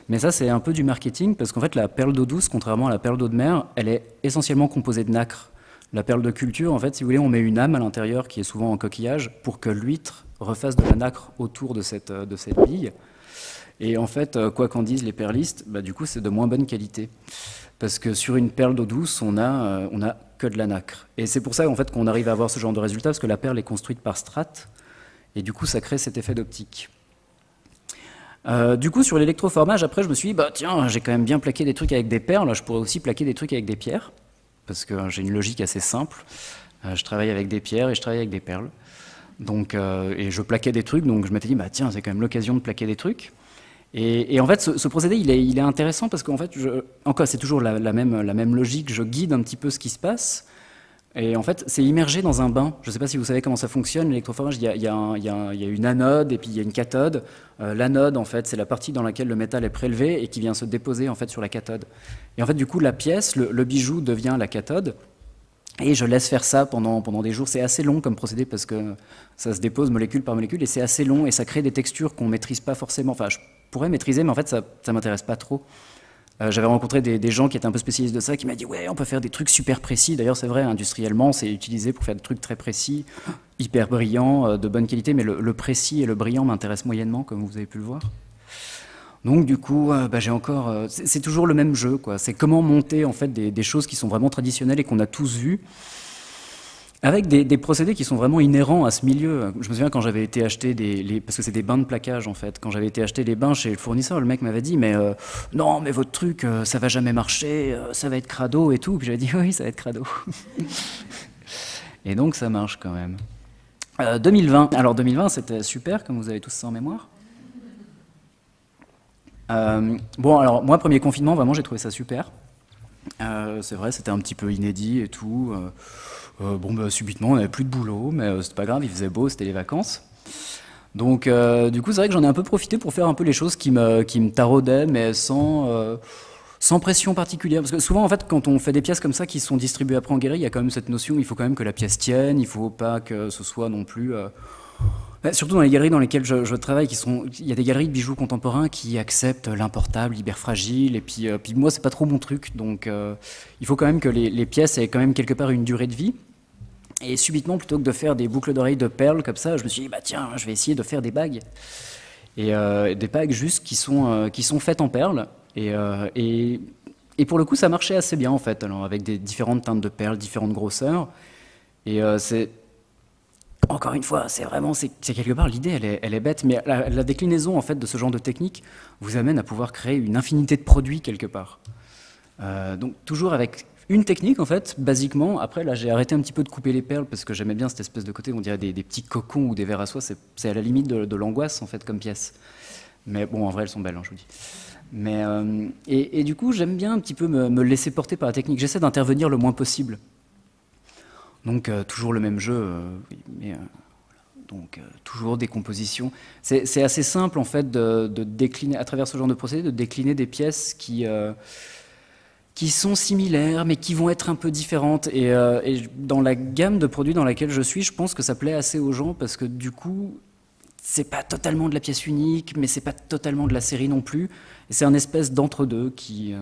Mais ça, c'est un peu du marketing, parce qu'en fait, la perle d'eau douce, contrairement à la perle d'eau de mer, elle est essentiellement composée de nacre. La perle de culture, en fait, si vous voulez, on met une âme à l'intérieur qui est souvent en coquillage pour que l'huître refasse de la nacre autour de cette bille. Et en fait, quoi qu'en disent les perlistes, bah, du coup, c'est de moins bonne qualité. Parce que sur une perle d'eau douce, on a que de la nacre. Et c'est pour ça en fait, qu'on arrive à avoir ce genre de résultat, parce que la perle est construite par strates, et du coup, ça crée cet effet d'optique. Du coup, sur l'électroformage, après, je me suis dit, bah, tiens, j'ai quand même bien plaqué des trucs avec des perles, je pourrais aussi plaquer des trucs avec des pierres. Parce que j'ai une logique assez simple. Je travaille avec des pierres et je travaille avec des perles. Donc, et je plaquais des trucs, donc je m'étais dit, bah, tiens, c'est quand même l'occasion de plaquer des trucs. Et en fait, ce procédé, il est intéressant parce qu'en fait, encore, c'est toujours la même logique, je guide un petit peu ce qui se passe. Et en fait, c'est immergé dans un bain. Je ne sais pas si vous savez comment ça fonctionne, l'électroformage. Il y a une anode et puis il y a une cathode. L'anode, en fait, c'est la partie dans laquelle le métal est prélevé et qui vient se déposer en fait sur la cathode. Et en fait, du coup, la pièce, le bijou devient la cathode. Et je laisse faire ça pendant des jours. C'est assez long comme procédé parce que ça se dépose molécule par molécule et c'est assez long et ça crée des textures qu'on ne maîtrise pas forcément. Enfin, je pourrais maîtriser, mais en fait, ça ne m'intéresse pas trop. J'avais rencontré des gens qui étaient un peu spécialistes de ça, qui m'ont dit ouais, on peut faire des trucs super précis. D'ailleurs, c'est vrai, industriellement, c'est utilisé pour faire des trucs très précis, hyper brillants, de bonne qualité, mais le précis et le brillant m'intéressent moyennement, comme vous avez pu le voir. Donc du coup, bah, j'ai encore, c'est toujours le même jeu, quoi. C'est comment monter en fait des choses qui sont vraiment traditionnelles et qu'on a tous vues, avec des procédés qui sont vraiment inhérents à ce milieu. Je me souviens quand j'avais été acheter parce que c'est des bains de plaquage en fait, quand j'avais été acheter des bains chez le fournisseur, le mec m'avait dit mais non mais votre truc ça va jamais marcher, ça va être crado et tout, puis j'avais dit oui ça va être crado. Et donc ça marche quand même. 2020, alors 2020 c'était super comme vous avez tous ça en mémoire. Bon alors moi premier confinement vraiment j'ai trouvé ça super. C'est vrai c'était un petit peu inédit et tout. Bon, bah, subitement, on n'avait plus de boulot, mais c'était pas grave, il faisait beau, c'était les vacances. Donc, du coup, c'est vrai que j'en ai un peu profité pour faire un peu les choses qui me taraudaient, mais sans sans pression particulière, parce que souvent en fait quand on fait des pièces comme ça qui sont distribuées après en galerie, il y a quand même cette notion, il faut quand même que la pièce tienne, il faut pas que ce soit non plus... surtout dans les galeries dans lesquelles je travaille, il y a des galeries de bijoux contemporains qui acceptent l'importable, hyper fragile, et puis moi c'est pas trop mon truc, donc il faut quand même que les pièces aient quand même quelque part une durée de vie. Et subitement, plutôt que de faire des boucles d'oreilles de perles comme ça, je me suis dit, bah tiens, je vais essayer de faire des bagues. Et des bagues juste qui sont faites en perles. Et pour le coup, ça marchait assez bien en fait, alors, avec des différentes teintes de perles, différentes grosseurs. Et c'est, encore une fois, c'est quelque part, l'idée, elle est bête, mais la déclinaison en fait de ce genre de technique vous amène à pouvoir créer une infinité de produits quelque part. Donc toujours avec une technique en fait, basiquement. Après là j'ai arrêté un petit peu de couper les perles parce que j'aimais bien cette espèce de côté, on dirait des petits cocons ou des verres à soie, c'est à la limite de l'angoisse en fait comme pièce. Mais bon, en vrai elles sont belles, hein, je vous dis. Mais, et du coup j'aime bien un petit peu me laisser porter par la technique, j'essaie d'intervenir le moins possible. Donc toujours le même jeu, oui, mais donc toujours des compositions. C'est assez simple en fait de décliner, à travers ce genre de procédé, de décliner des pièces qui sont similaires, mais qui vont être un peu différentes. Et dans la gamme de produits dans laquelle je suis, je pense que ça plaît assez aux gens, parce que du coup, c'est pas totalement de la pièce unique, mais c'est pas totalement de la série non plus. Et c'est un espèce d'entre-deux qui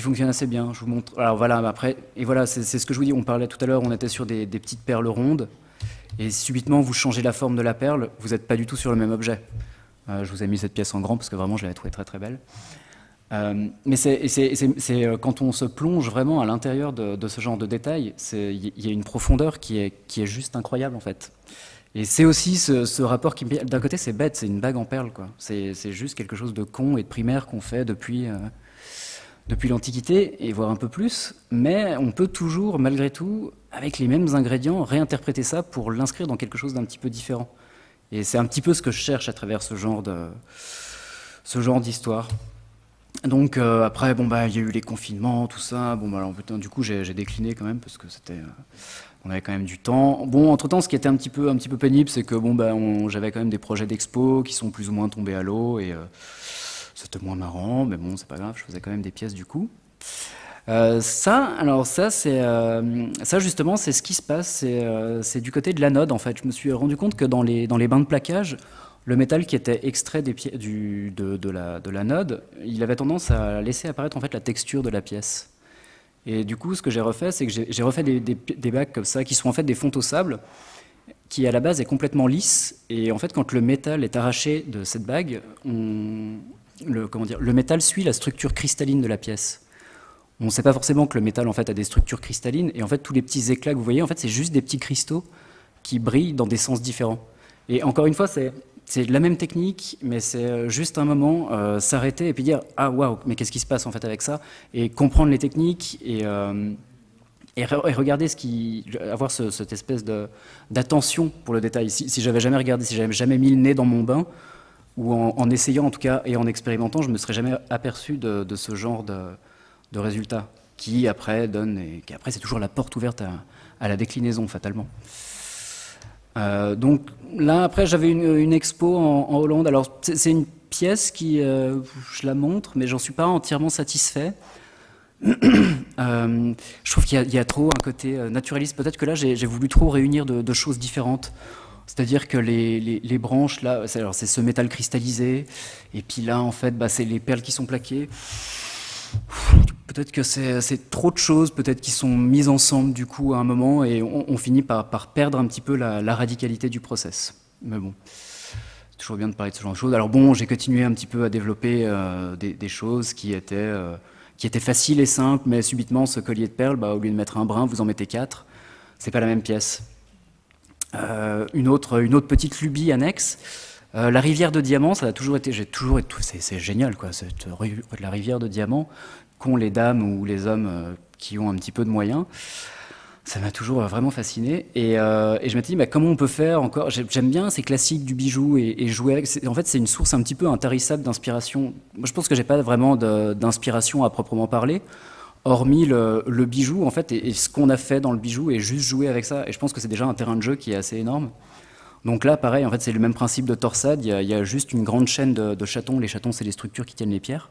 fonctionne assez bien. Je vous montre. Alors voilà, après, et voilà, c'est ce que je vous dis. On parlait tout à l'heure, on était sur des petites perles rondes, et subitement, vous changez la forme de la perle, vous n'êtes pas du tout sur le même objet. Je vous ai mis cette pièce en grand, parce que vraiment, je l'avais trouvée très très belle. Mais c'est quand on se plonge vraiment à l'intérieur de ce genre de détails, il y a une profondeur qui est juste incroyable en fait. Et c'est aussi ce rapport qui, d'un côté c'est bête, c'est une bague en perles quoi. C'est juste quelque chose de con et de primaire qu'on fait depuis l'Antiquité et voire un peu plus. Mais on peut toujours malgré tout, avec les mêmes ingrédients, réinterpréter ça pour l'inscrire dans quelque chose d'un petit peu différent. Et c'est un petit peu ce que je cherche à travers ce genre d'histoire. Donc après, bon bah il y a eu les confinements, tout ça. Bon bah alors putain, du coup j'ai décliné quand même parce que on avait quand même du temps. Bon, entre-temps, ce qui était un petit peu pénible, c'est que bon bah j'avais quand même des projets d'expo qui sont plus ou moins tombés à l'eau et c'était moins marrant, mais bon c'est pas grave, je faisais quand même des pièces du coup. Ça justement, c'est ce qui se passe, c'est du côté de l'anode en fait. Je me suis rendu compte que dans les bains de plaquage, le métal qui était extrait de l'anode, il avait tendance à laisser apparaître en fait la texture de la pièce. Et du coup, ce que j'ai refait, c'est que j'ai refait des bagues comme ça, qui sont en fait des fontes au sable, qui à la base est complètement lisse. Et en fait, quand le métal est arraché de cette bague, le métal suit la structure cristalline de la pièce. On ne sait pas forcément que le métal en fait a des structures cristallines. Et en fait, tous les petits éclats que vous voyez, en fait, c'est juste des petits cristaux qui brillent dans des sens différents. Et encore une fois, c'est la même technique, mais c'est juste un moment s'arrêter et puis dire ah waouh, mais qu'est-ce qui se passe en fait avec ça, et comprendre les techniques et regarder avoir cette espèce d'attention pour le détail. Si j'avais jamais regardé, si j'avais jamais mis le nez dans mon bain, ou en essayant en tout cas et en expérimentant, je me serais jamais aperçu de ce genre de résultats qui après c'est toujours la porte ouverte à la déclinaison fatalement. Donc là, après, j'avais une expo en Hollande. Alors, c'est une pièce qui, je la montre, mais j'en suis pas entièrement satisfait. Je trouve qu'il y a trop un côté naturaliste. Peut-être que là, j'ai voulu trop réunir de choses différentes. C'est-à-dire que les branches, là, c'est ce métal cristallisé, et puis là, en fait, bah, c'est les perles qui sont plaquées. Peut-être que c'est trop de choses, peut-être qui sont mises ensemble du coup à un moment et on finit par perdre un petit peu la radicalité du process. Mais bon, c'est toujours bien de parler de ce genre de choses. Alors bon, j'ai continué un petit peu à développer des choses qui étaient faciles et simples, mais subitement ce collier de perles, bah, au lieu de mettre un brin, vous en mettez 4. C'est pas la même pièce. Une autre petite lubie annexe. La rivière de diamants, ça a toujours été, c'est génial quoi, la rivière de diamants qu'ont les dames ou les hommes qui ont un petit peu de moyens. Ça m'a toujours vraiment fasciné et je m'étais dit bah, comment on peut faire encore. J'aime bien ces classiques du bijou et jouer avec. En fait, c'est une source un petit peu intarissable d'inspiration. Moi, je pense que j'ai pas vraiment d'inspiration à proprement parler, hormis le bijou en fait et ce qu'on a fait dans le bijou et juste jouer avec ça. Et je pense que c'est déjà un terrain de jeu qui est assez énorme. Donc là, pareil, en fait, c'est le même principe de torsade. Il y a juste une grande chaîne de chatons. Les chatons, c'est les structures qui tiennent les pierres.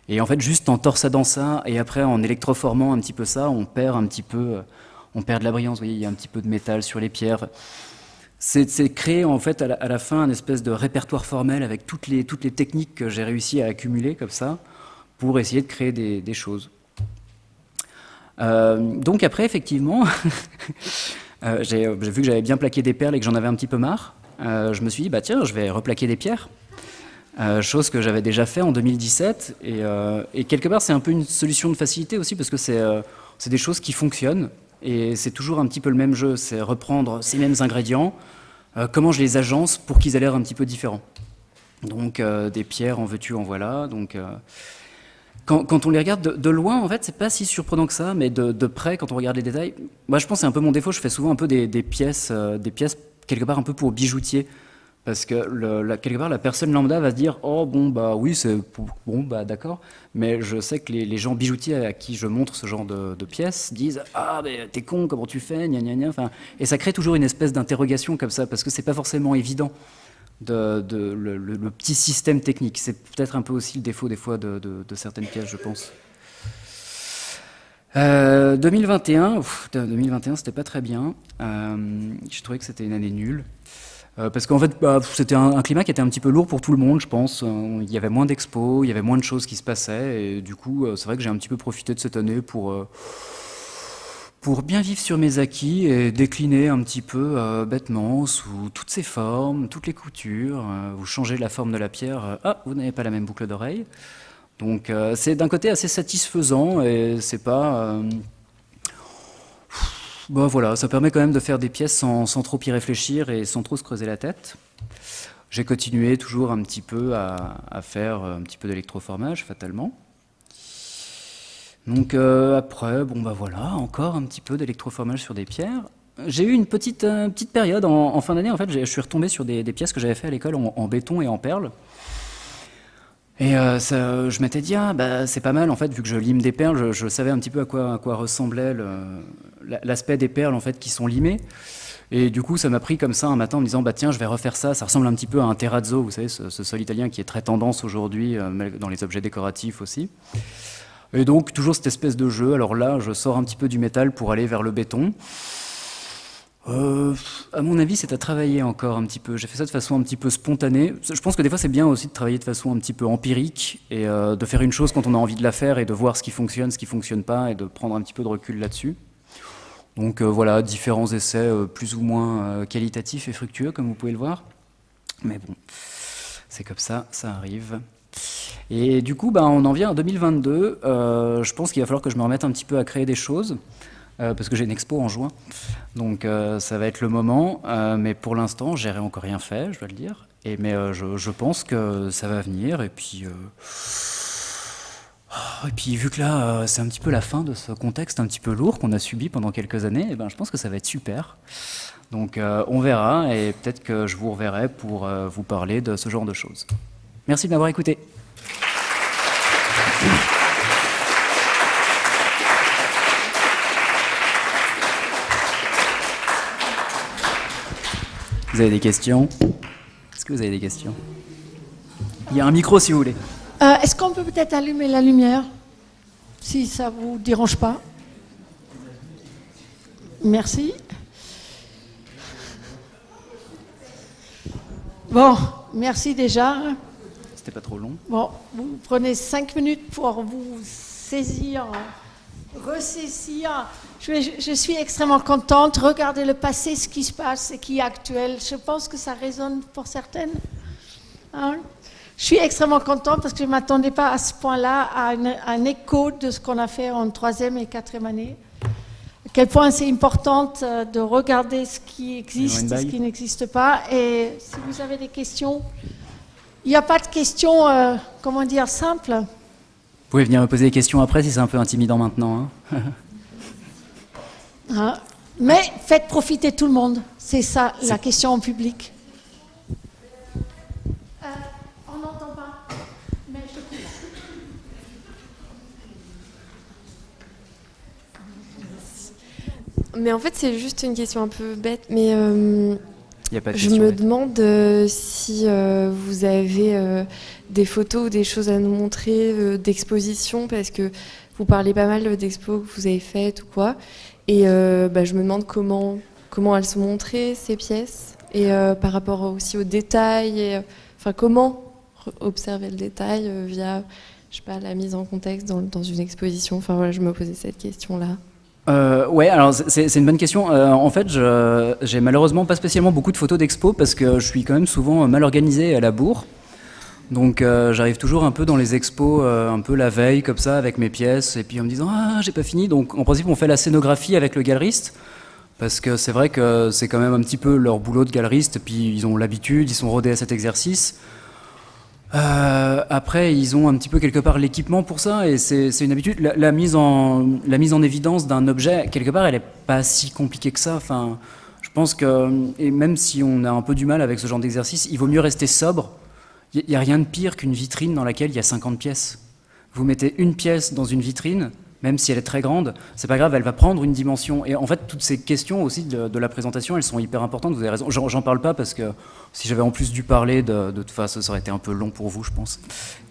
Et en fait, juste en torsadant ça, et après en électroformant un petit peu ça, on perd un petit peu, on perd de la brillance. Vous voyez, il y a un petit peu de métal sur les pierres. C'est créer en fait à la fin un espèce de répertoire formel avec toutes les techniques que j'ai réussi à accumuler comme ça pour essayer de créer des choses. Donc après, effectivement, j'ai vu que j'avais bien plaqué des perles et que j'en avais un petit peu marre. Je me suis dit, bah tiens, je vais replaquer des pierres. Chose que j'avais déjà fait en 2017 et quelque part c'est un peu une solution de facilité aussi parce que c'est des choses qui fonctionnent et c'est toujours un petit peu le même jeu, c'est reprendre ces mêmes ingrédients, comment je les agence pour qu'ils aient l'air un petit peu différents. Donc des pierres en veux-tu en voilà. Donc quand on les regarde de loin, en fait c'est pas si surprenant que ça, mais de près quand on regarde les détails, moi je pense que c'est un peu mon défaut, je fais souvent un peu des pièces quelque part un peu pour bijoutier. Parce que quelque part, la personne lambda va se dire « Oh, bon, bah oui, c'est bon, bah d'accord. » Mais je sais que les gens bijoutiers à qui je montre ce genre de pièces disent « Ah, mais t'es con, comment tu fais, gna gna gna. » Enfin, et ça crée toujours une espèce d'interrogation comme ça, parce que c'est pas forcément évident le petit système technique. C'est peut-être un peu aussi le défaut des fois de certaines pièces, je pense. 2021, c'était pas très bien. Je trouvais que c'était une année nulle. Parce qu'en fait, c'était un climat qui était un petit peu lourd pour tout le monde, je pense. Il y avait moins d'expos, il y avait moins de choses qui se passaient. Et du coup, c'est vrai que j'ai un petit peu profité de cette année pour bien vivre sur mes acquis et décliner un petit peu bêtement sous toutes ses formes, toutes les coutures. Vous changez la forme de la pierre, vous n'avez pas la même boucle d'oreille. Donc c'est d'un côté assez satisfaisant et c'est pas... Bah voilà, ça permet quand même de faire des pièces sans trop y réfléchir et sans trop se creuser la tête. J'ai continué toujours un petit peu à faire un petit peu d'électroformage, fatalement. Donc après, bon bah voilà, encore un petit peu d'électroformage sur des pierres. J'ai eu une petite période en fin d'année, en fait, je suis retombé sur des pièces que j'avais fait à l'école en béton et en perles. Et je m'étais dit, bah, c'est pas mal, en fait, vu que je lime des perles, je savais un petit peu à quoi ressemblait l'aspect des perles, en fait, qui sont limées. Et du coup, ça m'a pris comme ça un matin en me disant, bah tiens, je vais refaire ça. Ça ressemble un petit peu à un terrazzo, vous savez, ce sol italien qui est très tendance aujourd'hui, dans les objets décoratifs aussi. Et donc, toujours cette espèce de jeu. Alors là, je sors un petit peu du métal pour aller vers le béton. À mon avis, c'est à travailler encore un petit peu. J'ai fait ça de façon un petit peu spontanée. Je pense que des fois, c'est bien aussi de travailler de façon un petit peu empirique et de faire une chose quand on a envie de la faire et de voir ce qui fonctionne pas et de prendre un petit peu de recul là-dessus. Donc voilà, différents essais plus ou moins qualitatifs et fructueux, comme vous pouvez le voir. Mais bon, c'est comme ça arrive. Et du coup, on en vient en 2022. Je pense qu'il va falloir que je me remette un petit peu à créer des choses. Parce que j'ai une expo en juin, donc ça va être le moment, mais pour l'instant j'ai encore rien fait, je dois le dire, mais je pense que ça va venir, et puis vu que là c'est un petit peu la fin de ce contexte un petit peu lourd qu'on a subi pendant quelques années, je pense que ça va être super, donc on verra, et peut-être que je vous reverrai pour vous parler de ce genre de choses. Merci de m'avoir écouté. Vous avez des questions? Est-ce que vous avez des questions? Il y a un micro si vous voulez. Est-ce qu'on peut peut-être allumer la lumière, si ça ne vous dérange pas? Merci. Bon, merci déjà. C'était pas trop long. Bon, vous prenez 5 minutes pour vous saisir, ressaisir. Je suis extrêmement contente. Regardez le passé, ce qui se passe et qui est actuel. Je pense que ça résonne pour certaines. Hein? Je suis extrêmement contente parce que je ne m'attendais pas à ce point-là à un écho de ce qu'on a fait en 3e et 4e année. À quel point c'est important de regarder ce qui existe et ce qui n'existe pas. Et si vous avez des questions, il n'y a pas de questions, simples. Vous pouvez venir me poser des questions après si c'est un peu intimidant maintenant. Hein. Mais faites profiter tout le monde. C'est ça la question en public. On n'entend pas. Mais je coupe. Mais en fait, c'est juste une question un peu bête. Mais Il n'y a pas de Je question. me demande si vous avez des photos ou des choses à nous montrer d'exposition, parce que vous parlez pas mal d'expos que vous avez faites ou quoi. Et je me demande comment elles sont montrées, ces pièces, et par rapport aussi aux détails, et, comment observer le détail via, je sais pas, la mise en contexte dans une exposition. Enfin voilà, je me posais cette question-là. Ouais, alors c'est une bonne question. En fait, j'ai malheureusement pas spécialement beaucoup de photos d'expo parce que je suis quand même souvent mal organisé à la bourre. Donc j'arrive toujours un peu dans les expos, un peu la veille comme ça, avec mes pièces, et puis en me disant ah j'ai pas fini. Donc en principe on fait la scénographie avec le galeriste parce que c'est vrai que c'est quand même un petit peu leur boulot de galeriste. Puis ils ont l'habitude, ils sont rodés à cet exercice. Après, ils ont un petit peu quelque part l'équipement pour ça, et c'est une habitude. La mise en évidence d'un objet, quelque part, elle est pas si compliquée que ça. Enfin, je pense que, et même si on a un peu du mal avec ce genre d'exercice, il vaut mieux rester sobre. Il n'y a rien de pire qu'une vitrine dans laquelle il y a 50 pièces. Vous mettez une pièce dans une vitrine, même si elle est très grande, c'est pas grave, elle va prendre une dimension. Et en fait, toutes ces questions aussi de la présentation, elles sont hyper importantes, vous avez raison. J'en parle pas parce que si j'avais en plus dû parler de toute façon, ça aurait été un peu long pour vous, je pense,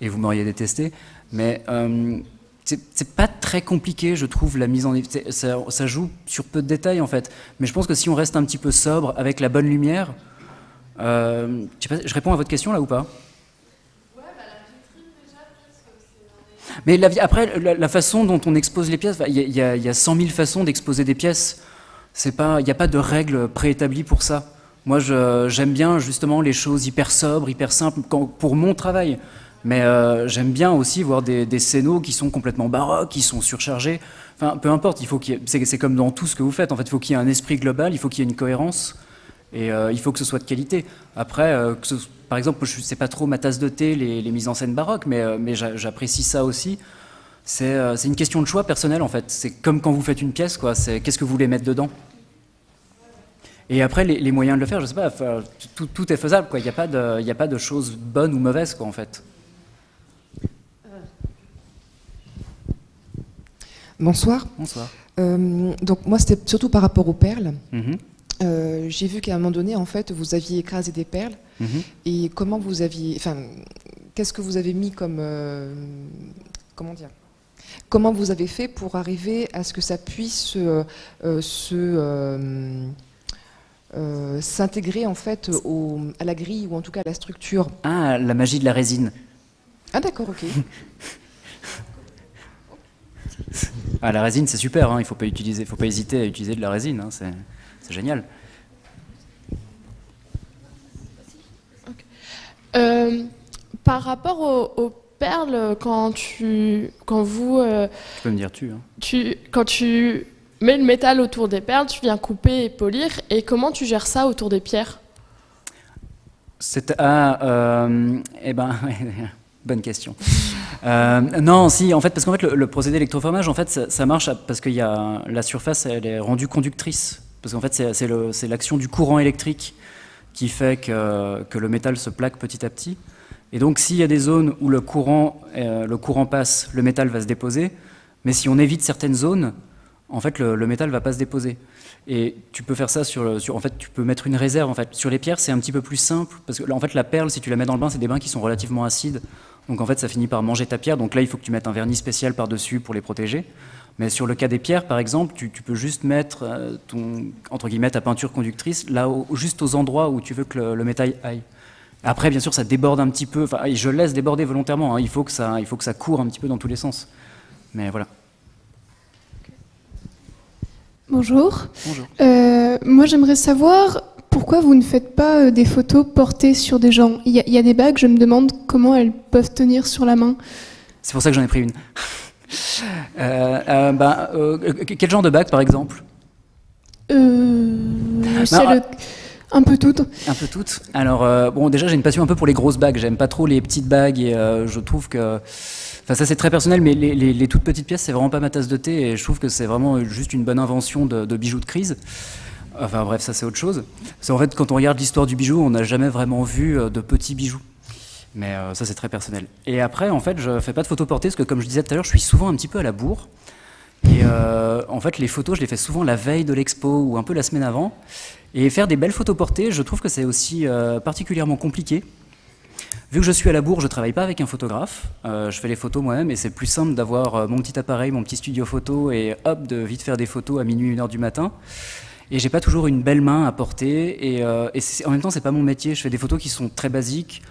et vous m'auriez détesté. Mais c'est pas très compliqué, je trouve, la mise en évidence. Ça joue sur peu de détails, en fait. Mais je pense que si on reste un petit peu sobre, avec la bonne lumière... je sais pas, je réponds à votre question, là, ou pas? Mais après, la façon dont on expose les pièces, il y a 100 000 façons d'exposer des pièces. Il n'y a pas de règle préétablie pour ça. Moi, j'aime bien justement les choses hyper sobres, hyper simples, pour mon travail. Mais j'aime bien aussi voir des scénos qui sont complètement baroques, qui sont surchargés. Enfin, peu importe, c'est comme dans tout ce que vous faites. En fait, il faut qu'il y ait un esprit global, il faut qu'il y ait une cohérence. Et il faut que ce soit de qualité. Après, par exemple, c'est pas trop ma tasse de thé, les mises en scène baroques, mais j'apprécie ça aussi. C'est une question de choix personnel, en fait. C'est comme quand vous faites une pièce, quoi. C'est qu'est-ce que vous voulez mettre dedans. Et après, les moyens de le faire, je sais pas, tout est faisable, quoi. Il n'y a pas de choses bonnes ou mauvaises, quoi, en fait. Bonsoir. Bonsoir. Donc moi, c'était surtout par rapport aux perles. Mm-hmm. J'ai vu qu'à un moment donné, en fait, vous aviez écrasé des perles. Mm-hmm. Et comment vous aviez... Enfin, qu'est-ce que vous avez mis comme... comment dire? Comment vous avez fait pour arriver à ce que ça puisse s'intégrer, en fait, à la grille, ou en tout cas à la structure? Ah, la magie de la résine. Ah d'accord, ok. Ah, la résine, c'est super, hein. Il faut pas hésiter à utiliser de la résine, hein. C'est génial. Par rapport aux perles, quand vous... Tu peux me dire quand tu mets le métal autour des perles, tu viens couper et polir, et comment tu gères ça autour des pierres? Eh ben, bonne question. Non, si, en fait, parce qu'en fait, le procédé électroformage, en fait, ça marche parce que la surface, elle est rendue conductrice. Parce qu'en fait, c'est l'action du courant électrique qui fait que le métal se plaque petit à petit. Et donc, s'il y a des zones où le courant passe, le métal va se déposer. Mais si on évite certaines zones, en fait, le métal ne va pas se déposer. Et tu peux faire ça en fait, tu peux mettre une réserve. En fait. Sur les pierres, c'est un petit peu plus simple. Parce que, en fait, la perle, si tu la mets dans le bain, c'est des bains qui sont relativement acides. Donc, en fait, ça finit par manger ta pierre. Donc là, il faut que tu mettes un vernis spécial par-dessus pour les protéger. Mais sur le cas des pierres, par exemple, tu peux juste mettre entre guillemets, ta peinture conductrice là, juste aux endroits où tu veux que le métal aille. Après, bien sûr, ça déborde un petit peu. Enfin, je laisse déborder volontairement. Hein. Il faut que ça court un petit peu dans tous les sens. Mais voilà. Bonjour. Bonjour. Moi, j'aimerais savoir pourquoi vous ne faites pas des photos portées sur des gens. Il y a des bagues, je me demande comment elles peuvent tenir sur la main. C'est pour ça que j'en ai pris une. Quel genre de bague, par exemple? Un peu toutes. Un peu toutes. Alors, bon, déjà, j'ai une passion un peu pour les grosses bagues. J'aime pas trop les petites bagues et je trouve que... Enfin, ça, c'est très personnel, mais les toutes petites pièces, c'est vraiment pas ma tasse de thé et je trouve que c'est vraiment juste une bonne invention de bijoux de crise. Enfin, bref, ça, c'est autre chose. Parce qu'en fait, quand on regarde l'histoire du bijou, on n'a jamais vraiment vu de petits bijoux. Mais ça, c'est très personnel. Et après, en fait, je fais pas de photos portées parce que, comme je disais tout à l'heure, je suis souvent un petit peu à la bourre. Et en fait, les photos, je les fais souvent la veille de l'expo ou un peu la semaine avant. Et faire des belles photos portées, je trouve que c'est aussi particulièrement compliqué. Vu que je suis à la bourre, je ne travaille pas avec un photographe. Je fais les photos moi-même et c'est plus simple d'avoir mon petit appareil, mon petit studio photo et hop, de vite faire des photos à minuit, 1h du matin. Et j'ai pas toujours une belle main à porter. Et en même temps, c'est pas mon métier. Je fais des photos qui sont très basiques.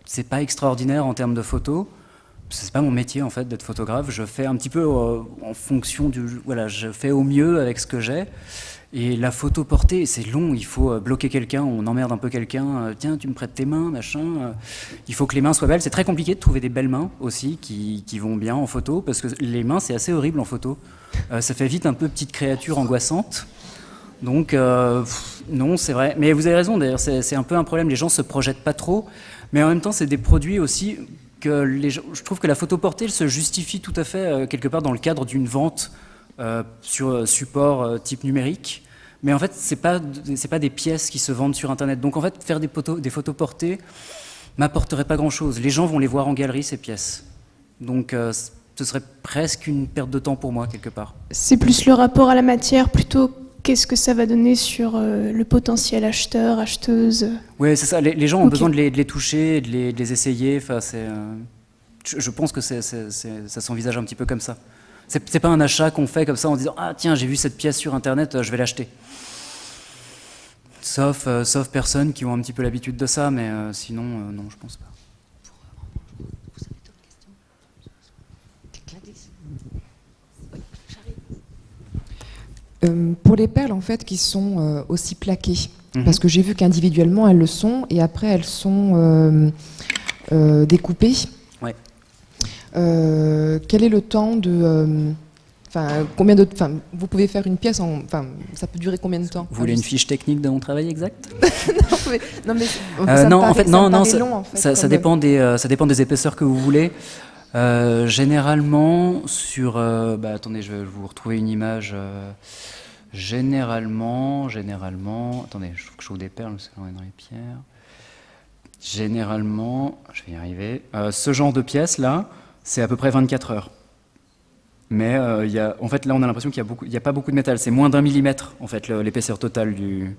C'est pas extraordinaire en termes de photos. C'est pas mon métier en fait d'être photographe. Je fais un petit peu en fonction du, voilà, je fais au mieux avec ce que j'ai. Et la photo portée, c'est long. Il faut bloquer quelqu'un, on emmerde un peu quelqu'un. Tiens, tu me prêtes tes mains, machin. Il faut que les mains soient belles. C'est très compliqué de trouver des belles mains aussi qui vont bien en photo parce que les mains c'est assez horrible en photo. Ça fait vite un peu petite créature angoissante. Donc non, c'est vrai. Mais vous avez raison. D'ailleurs, c'est un peu un problème. Les gens se projettent pas trop. Mais en même temps, c'est des produits aussi. Je trouve que la photo portée elle se justifie tout à fait quelque part dans le cadre d'une vente sur support type numérique, mais en fait c'est pas des pièces qui se vendent sur internet, donc en fait faire des photos portées m'apporterait pas grand chose. Les gens vont les voir en galerie ces pièces, donc ce serait presque une perte de temps pour moi quelque part. C'est plus le rapport à la matière plutôt. Qu'est-ce que ça va donner sur le potentiel acheteur, acheteuse? Oui, c'est ça. Les gens ont besoin de les toucher, de les essayer. Enfin, je pense que ça s'envisage un petit peu comme ça. C'est pas un achat qu'on fait comme ça en disant « Ah tiens, j'ai vu cette pièce sur Internet, je vais l'acheter ». Sauf personnes qui ont un petit peu l'habitude de ça, mais sinon, non, je pense pas. Pour les perles en fait qui sont aussi plaquées, parce que j'ai vu qu'individuellement elles le sont et après elles sont découpées. Ouais. Quel est le temps de, vous pouvez faire une pièce ça peut durer combien de temps? Vous voulez une fiche technique de mon travail exact? Ça dépend des épaisseurs que vous voulez. Généralement sur attendez, je vais vous retrouver une image. Généralement, attendez, je trouve que je trouve des perles parce qu'on est dans les pierres. Généralement, je vais y arriver. Ce genre de pièce là, c'est à peu près 24 heures. Mais en fait là, on a l'impression qu'il y a pas beaucoup de métal. C'est moins d'1 millimètre en fait l'épaisseur totale du.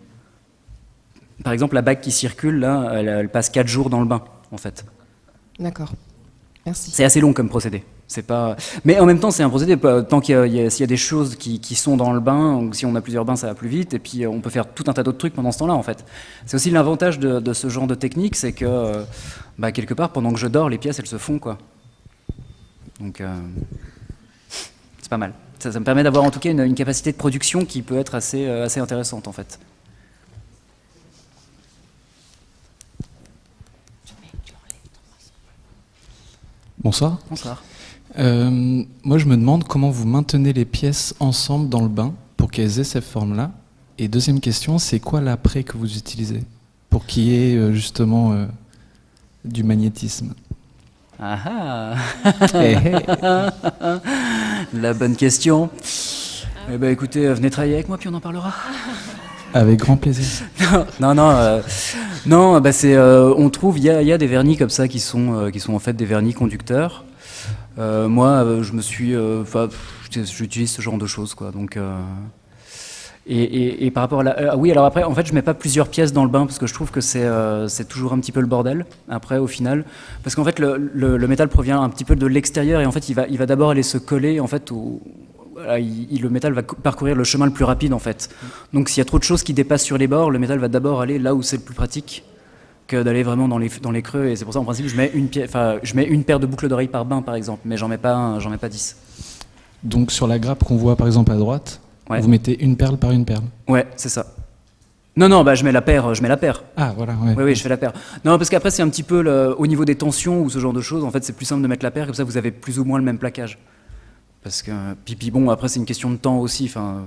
Par exemple, la bague qui circule là, elle passe 4 jours dans le bain en fait. D'accord. Merci. C'est assez long comme procédé. Mais en même temps, c'est un procédé. Tant s'il y a des choses qui sont dans le bain, ou si on a plusieurs bains, ça va plus vite. Et puis, on peut faire tout un tas d'autres trucs pendant ce temps-là, en fait. C'est aussi l'avantage de ce genre de technique, c'est que, quelque part, pendant que je dors, les pièces, elles se font, quoi. Donc, c'est pas mal. Ça me permet d'avoir, en tout cas, une capacité de production qui peut être assez intéressante, en fait. Bonsoir. Bonsoir. Moi, je me demande comment vous maintenez les pièces ensemble dans le bain pour qu'elles aient cette forme-là. Et deuxième question, c'est quoi l'après que vous utilisez pour qu'il y ait justement du magnétisme? Ah La bonne question. Eh ben, écoutez, venez travailler avec moi, puis on en parlera. Avec grand plaisir. Non, on trouve, il y a des vernis comme ça qui sont en fait des vernis conducteurs. Moi, j'utilise ce genre de choses, quoi. Donc, et par rapport à oui, alors après, en fait, je mets pas plusieurs pièces dans le bain parce que je trouve que c'est toujours un petit peu le bordel. Après, au final, parce qu'en fait, le métal provient un petit peu de l'extérieur et en fait, il va d'abord aller se coller en fait le métal va parcourir le chemin le plus rapide en fait. Donc s'il y a trop de choses qui dépassent sur les bords, le métal va d'abord aller là où c'est le plus pratique que d'aller vraiment dans les creux. Et c'est pour ça en principe je mets une paire de boucles d'oreilles par bain par exemple, mais j'en mets pas 10. Donc sur la grappe qu'on voit par exemple à droite, ouais. Vous mettez une perle par une perle. Ouais, c'est ça. Non, je mets la paire. Ah voilà, ouais. Oui, je fais la paire. Non, parce qu'après c'est un petit peu au niveau des tensions ou ce genre de choses. En fait, c'est plus simple de mettre la paire comme ça vous avez plus ou moins le même plaquage. Parce que puis bon, après c'est une question de temps aussi. Enfin,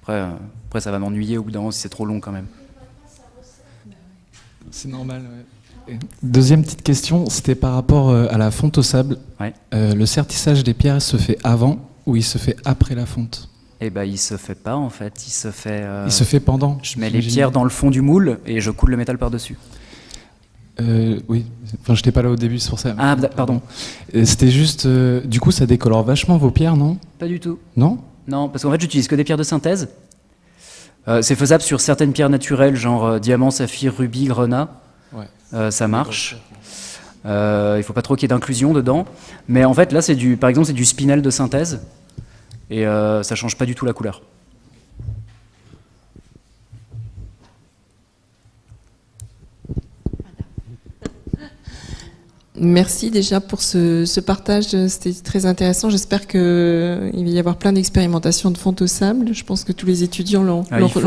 après ça va m'ennuyer au bout d'un moment si c'est trop long quand même. C'est normal. Ouais. Deuxième petite question, c'était par rapport à la fonte au sable. Ouais. Le sertissage des pierres se fait avant ou il se fait après la fonte? Eh ben, il se fait pas en fait. Il se fait. Il se fait pendant. Je mets les pierres dans le fond du moule et je coule le métal par dessus. Oui, enfin, j'étais pas là au début, c'est pour ça. Ah, pardon. C'était juste, du coup, ça décolore vachement vos pierres, non? Pas du tout. Non? Non, parce qu'en fait, j'utilise que des pierres de synthèse. C'est faisable sur certaines pierres naturelles, genre diamant, saphir, rubis, grenat. Ouais. Ça marche. Il faut pas trop qu'il y ait d'inclusion dedans. Mais en fait, là, par exemple, c'est du spinel de synthèse. Et ça change pas du tout la couleur. Merci déjà pour ce partage, c'était très intéressant. J'espère qu'il va y avoir plein d'expérimentations de fonte au sable. Je pense que tous les étudiants l'ont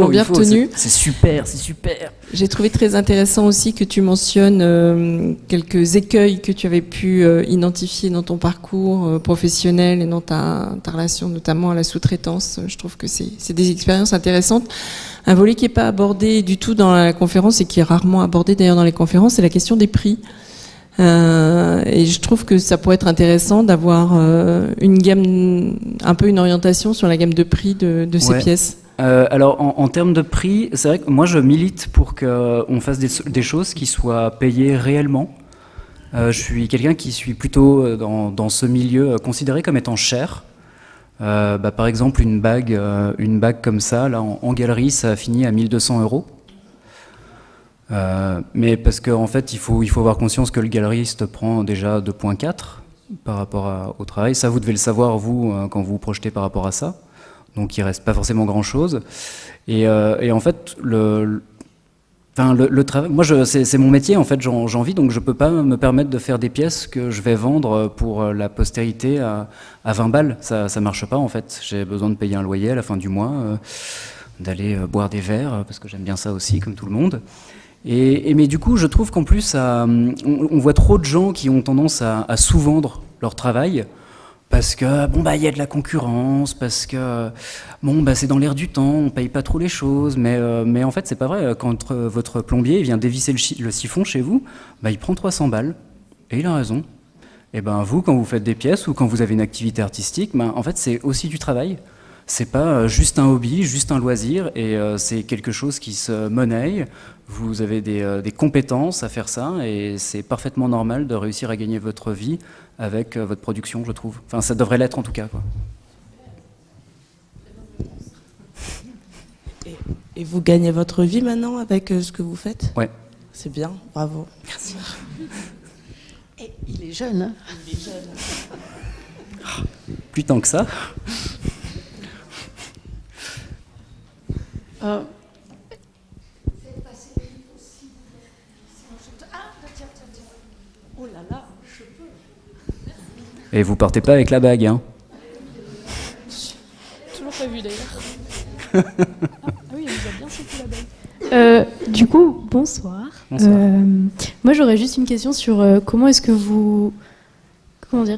bien retenu. C'est super, c'est super. J'ai trouvé très intéressant aussi que tu mentionnes quelques écueils que tu avais pu identifier dans ton parcours professionnel et dans ta relation notamment à la sous-traitance. Je trouve que c'est des expériences intéressantes. Un volet qui n'est pas abordé du tout dans la conférence et qui est rarement abordé d'ailleurs dans les conférences, c'est la question des prix. Et je trouve que ça pourrait être intéressant d'avoir une gamme, un peu une orientation sur la gamme de prix de ces pièces. Alors en termes de prix, c'est vrai que moi je milite pour qu'on fasse des choses qui soient payées réellement. Je suis quelqu'un qui suis plutôt dans ce milieu considéré comme étant cher. Par exemple une bague comme ça, là en galerie, ça a fini à 1200 €. Mais parce qu'en fait, il faut avoir conscience que le galeriste prend déjà 2,4 par rapport au travail. Ça, vous devez le savoir, vous, quand vous vous projetez par rapport à ça. Donc, il reste pas forcément grand-chose. Et en fait, le travail... Moi, c'est mon métier, en fait, j'en vis, donc je peux pas me permettre de faire des pièces que je vais vendre pour la postérité à 20 balles. Ça marche pas, en fait. J'ai besoin de payer un loyer à la fin du mois, d'aller boire des verres, parce que j'aime bien ça aussi, comme tout le monde. Mais du coup, je trouve qu'en plus, on voit trop de gens qui ont tendance à sous-vendre leur travail parce que il y a de la concurrence, parce que c'est dans l'air du temps, on paye pas trop les choses, mais en fait, c'est pas vrai. Quand votre plombier vient dévisser le siphon chez vous, il prend 300 balles et il a raison. Et vous, quand vous faites des pièces ou quand vous avez une activité artistique, en fait, c'est aussi du travail. C'est pas juste un hobby, juste un loisir, et c'est quelque chose qui se monnaie. Vous avez des compétences à faire ça, et c'est parfaitement normal de réussir à gagner votre vie avec votre production, je trouve. Enfin, ça devrait l'être en tout cas, quoi. Et vous gagnez votre vie maintenant avec ce que vous faites? Ouais. C'est bien, bravo. Merci. Et il est jeune, hein? Il est jeune. Plus tant que ça. Oh là là, je peux. Et vous partez pas avec la bague, hein? Toujours pas vu d'ailleurs. Ah oui, elle nous a bien sorti la bague. Du coup, bonsoir. Bonsoir. Moi, j'aurais juste une question sur comment est-ce que vous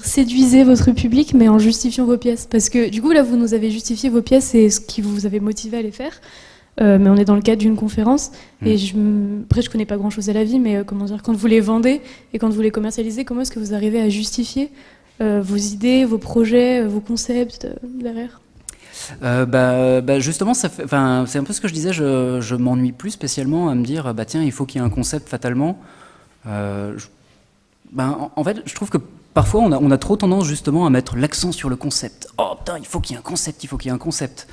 séduisez votre public, mais en justifiant vos pièces. Parce que du coup, là, vous nous avez justifié vos pièces et ce qui vous avait motivé à les faire. Mais on est dans le cadre d'une conférence. Et après, je connais pas grand-chose à la vie, mais quand vous les vendez et quand vous les commercialisez, comment est-ce que vous arrivez à justifier vos idées, vos projets, vos concepts derrière? Justement, c'est un peu ce que je disais, je m'ennuie plus spécialement à me dire, tiens, il faut qu'il y ait un concept fatalement. En fait, je trouve que parfois, on a trop tendance justement à mettre l'accent sur le concept. Oh putain, il faut qu'il y ait un concept, il faut qu'il y ait un concept.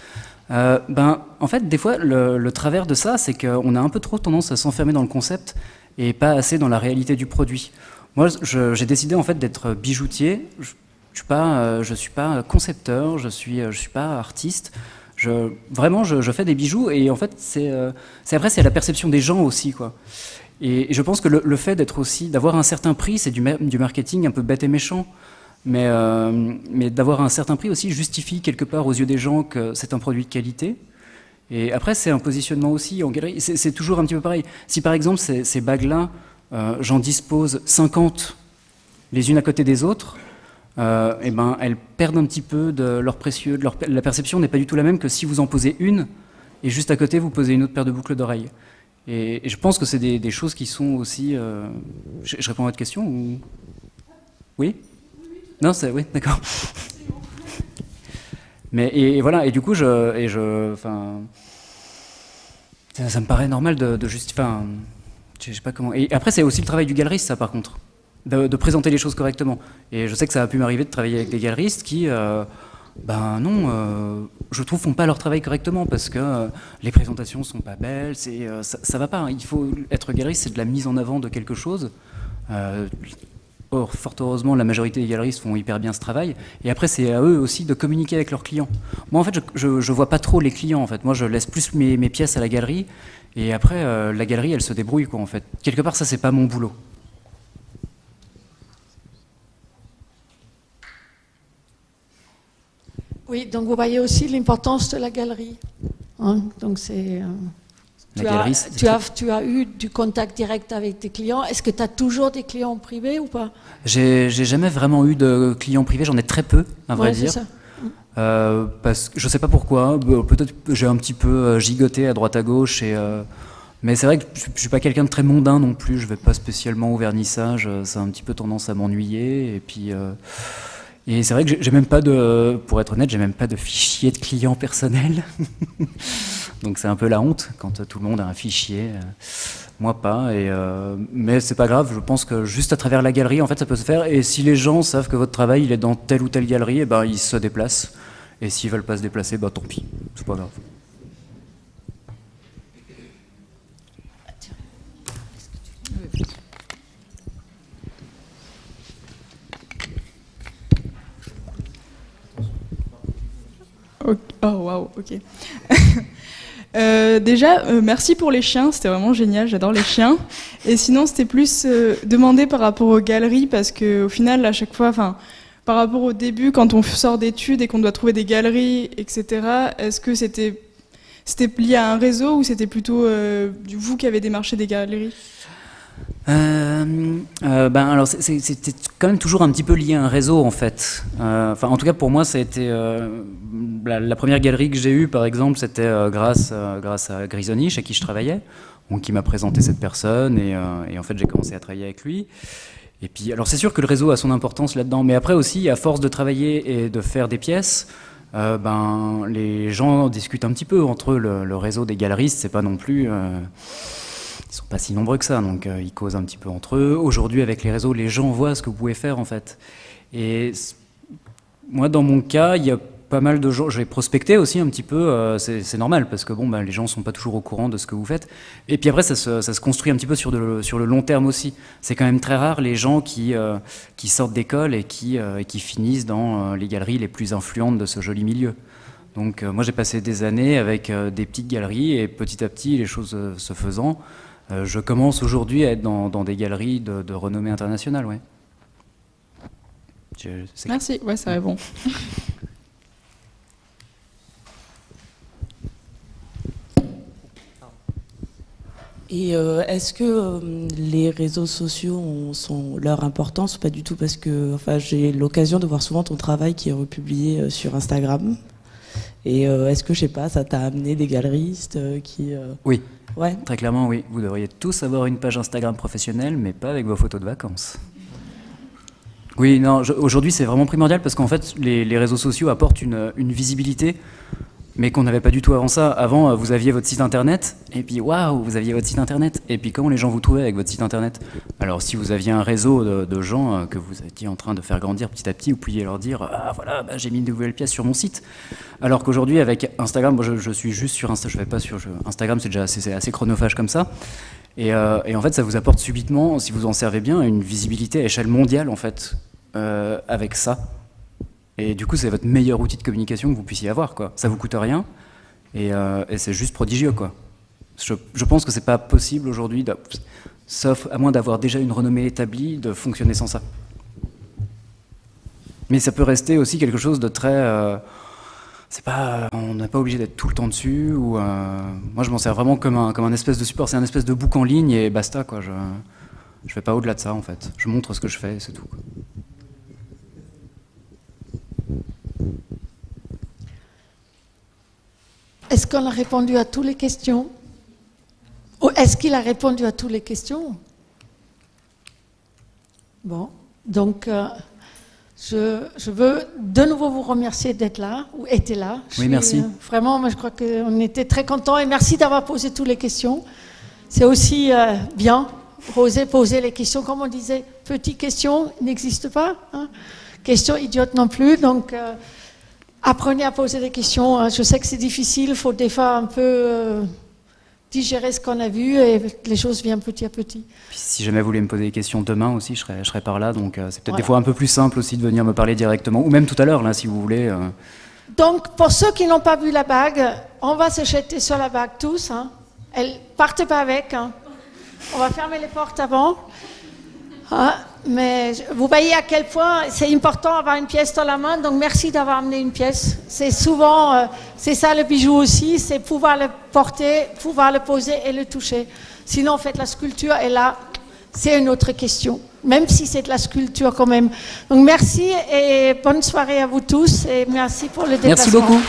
En fait, des fois, le travers de ça, c'est qu'on a un peu trop tendance à s'enfermer dans le concept et pas assez dans la réalité du produit. Moi, j'ai décidé en fait d'être bijoutier. Je suis pas concepteur, je suis pas artiste. Vraiment, je fais des bijoux et en fait, c'est la perception des gens aussi, quoi. Et je pense que le fait d'avoir un certain prix, c'est du marketing un peu bête et méchant. Mais d'avoir un certain prix aussi justifie quelque part aux yeux des gens que c'est un produit de qualité. Et après, c'est un positionnement aussi en galerie. C'est toujours un petit peu pareil. Si par exemple, ces bagues-là, j'en dispose 50 les unes à côté des autres, elles perdent un petit peu de leur précieux. La perception n'est pas du tout la même que si vous en posez une et juste à côté, vous posez une autre paire de boucles d'oreilles. Et je pense que c'est des choses qui sont aussi... Je réponds à votre question ou... Oui ? Non, oui, d'accord. Et voilà, et du coup, ça me paraît normal de justifier. je sais pas comment. Et après, c'est aussi le travail du galeriste, ça, par contre, de présenter les choses correctement. Et je sais que ça a pu m'arriver de travailler avec des galeristes qui, je trouve, font pas leur travail correctement parce que les présentations sont pas belles. Ça va pas. Hein. Il faut être galeriste, c'est de la mise en avant de quelque chose. Or, fort heureusement, la majorité des galeristes font hyper bien ce travail. Et après, c'est à eux aussi de communiquer avec leurs clients. Moi, en fait, je vois pas trop les clients. En fait, moi, je laisse plus mes pièces à la galerie. Et après, la galerie, elle se débrouille, quoi. En fait, quelque part, ça, c'est pas mon boulot. Oui, donc vous voyez aussi l'importance de la galerie. Hein, donc c'est. Tu as eu du contact direct avec tes clients. Est-ce que tu as toujours des clients privés ou pas? J'ai jamais vraiment eu de clients privés, j'en ai très peu, à vrai dire. Ça. Parce que je sais pas pourquoi, peut-être j'ai un petit peu gigoté à droite à gauche, mais c'est vrai que je suis pas quelqu'un de très mondain non plus, je vais pas spécialement au vernissage, ça a un petit peu tendance à m'ennuyer, et puis... Et c'est vrai que j'ai même pas pour être honnête, j'ai même pas de fichier de clients personnel. Donc c'est un peu la honte quand tout le monde a un fichier. Moi pas. Mais c'est pas grave. Je pense que juste à travers la galerie, en fait, ça peut se faire. Et si les gens savent que votre travail il est dans telle ou telle galerie, ils se déplacent. Et s'ils veulent pas se déplacer, tant pis. C'est pas grave. Oh waouh, ok. Déjà, merci pour les chiens, c'était vraiment génial, j'adore les chiens. Et sinon, c'était plus demandé par rapport aux galeries, parce qu'au final, à chaque fois, par rapport au début, quand on sort d'études et qu'on doit trouver des galeries, etc., est-ce que c'était lié à un réseau ou c'était plutôt vous qui avez démarché des galeries? Alors c'était quand même toujours un petit peu lié à un réseau en fait. En tout cas pour moi ça a été la première galerie que j'ai eue par exemple, c'était grâce à Grisoni chez qui je travaillais, qui m'a présenté cette personne et en fait j'ai commencé à travailler avec lui. Et puis alors c'est sûr que le réseau a son importance là-dedans, mais après aussi à force de travailler et de faire des pièces, les gens discutent un petit peu entre eux. Le réseau des galeristes, c'est pas non plus ils sont pas si nombreux que ça, donc ils causent un petit peu entre eux. Aujourd'hui, avec les réseaux, les gens voient ce que vous pouvez faire, en fait. Et moi, dans mon cas, il y a pas mal de gens... J'ai prospecté aussi un petit peu, c'est normal, parce que les gens sont pas toujours au courant de ce que vous faites. Et puis après, ça se construit un petit peu sur le long terme aussi. C'est quand même très rare, les gens qui sortent d'école et qui finissent dans les galeries les plus influentes de ce joli milieu. Donc moi, j'ai passé des années avec des petites galeries, et petit à petit, les choses se faisant... je commence aujourd'hui à être dans des galeries de renommée internationale, ouais. Merci, ouais, ça répond. Et est-ce que les réseaux sociaux sont leur importance ou pas du tout? Parce que j'ai l'occasion de voir souvent ton travail qui est republié sur Instagram. Et est-ce que, je sais pas, ça t'a amené des galeristes qui... Oui. Ouais. Très clairement, oui. Vous devriez tous avoir une page Instagram professionnelle, mais pas avec vos photos de vacances. Oui, non, aujourd'hui c'est vraiment primordial parce qu'en fait, les réseaux sociaux apportent une visibilité, mais qu'on n'avait pas du tout avant ça. Avant, vous aviez votre site internet, et puis waouh, vous aviez votre site internet. Et puis comment les gens vous trouvaient avec votre site internet? Alors si vous aviez un réseau de gens que vous étiez en train de faire grandir petit à petit, vous pouviez leur dire ah voilà, j'ai mis une nouvelle pièce sur mon site. Alors qu'aujourd'hui avec Instagram, moi je suis juste sur Insta, je vais pas sur Instagram, c'est déjà assez chronophage comme ça. Et en fait, ça vous apporte subitement, si vous en servez bien, une visibilité à échelle mondiale en fait avec ça. Et du coup, c'est votre meilleur outil de communication que vous puissiez avoir, quoi. Ça vous coûte rien, et c'est juste prodigieux, quoi. Je pense que c'est pas possible aujourd'hui, sauf à moins d'avoir déjà une renommée établie, de fonctionner sans ça. Mais ça peut rester aussi quelque chose de très... on n'est pas obligé d'être tout le temps dessus. Moi, je m'en sers vraiment comme un espèce de support. C'est un espèce de book en ligne et basta, quoi. Je vais pas au-delà de ça, en fait. Je montre ce que je fais, c'est tout, quoi. Est-ce qu'on a répondu à toutes les questions? Ou est-ce qu'il a répondu à toutes les questions? Bon, donc je veux de nouveau vous remercier d'être là, ou été là. Oui, merci. Vraiment, moi, je crois qu'on était très contents et merci d'avoir posé toutes les questions. c'est aussi bien, oser poser les questions. Comme on disait, petites questions n'existent pas, hein. Questions idiotes non plus. Donc, apprenez à poser des questions. Hein. Je sais que c'est difficile, il faut des fois un peu digérer ce qu'on a vu et les choses viennent petit à petit. Puis, si jamais vous voulez me poser des questions demain aussi, je serai par là. Donc, c'est peut-être des fois un peu plus simple aussi de venir me parler directement, ou même tout à l'heure, là, si vous voulez. Donc, pour ceux qui n'ont pas vu la bague, on va se jeter sur la bague tous. Hein. Partez pas avec. Hein. On va fermer les portes avant. Hein. Mais vous voyez à quel point c'est important d'avoir une pièce dans la main. Donc, merci d'avoir amené une pièce. C'est souvent, c'est ça le bijou aussi, c'est pouvoir le porter, pouvoir le poser et le toucher. Sinon, faites la sculpture et là, c'est une autre question. Même si c'est de la sculpture quand même. Donc merci et bonne soirée à vous tous et merci pour le déplacement. Merci beaucoup.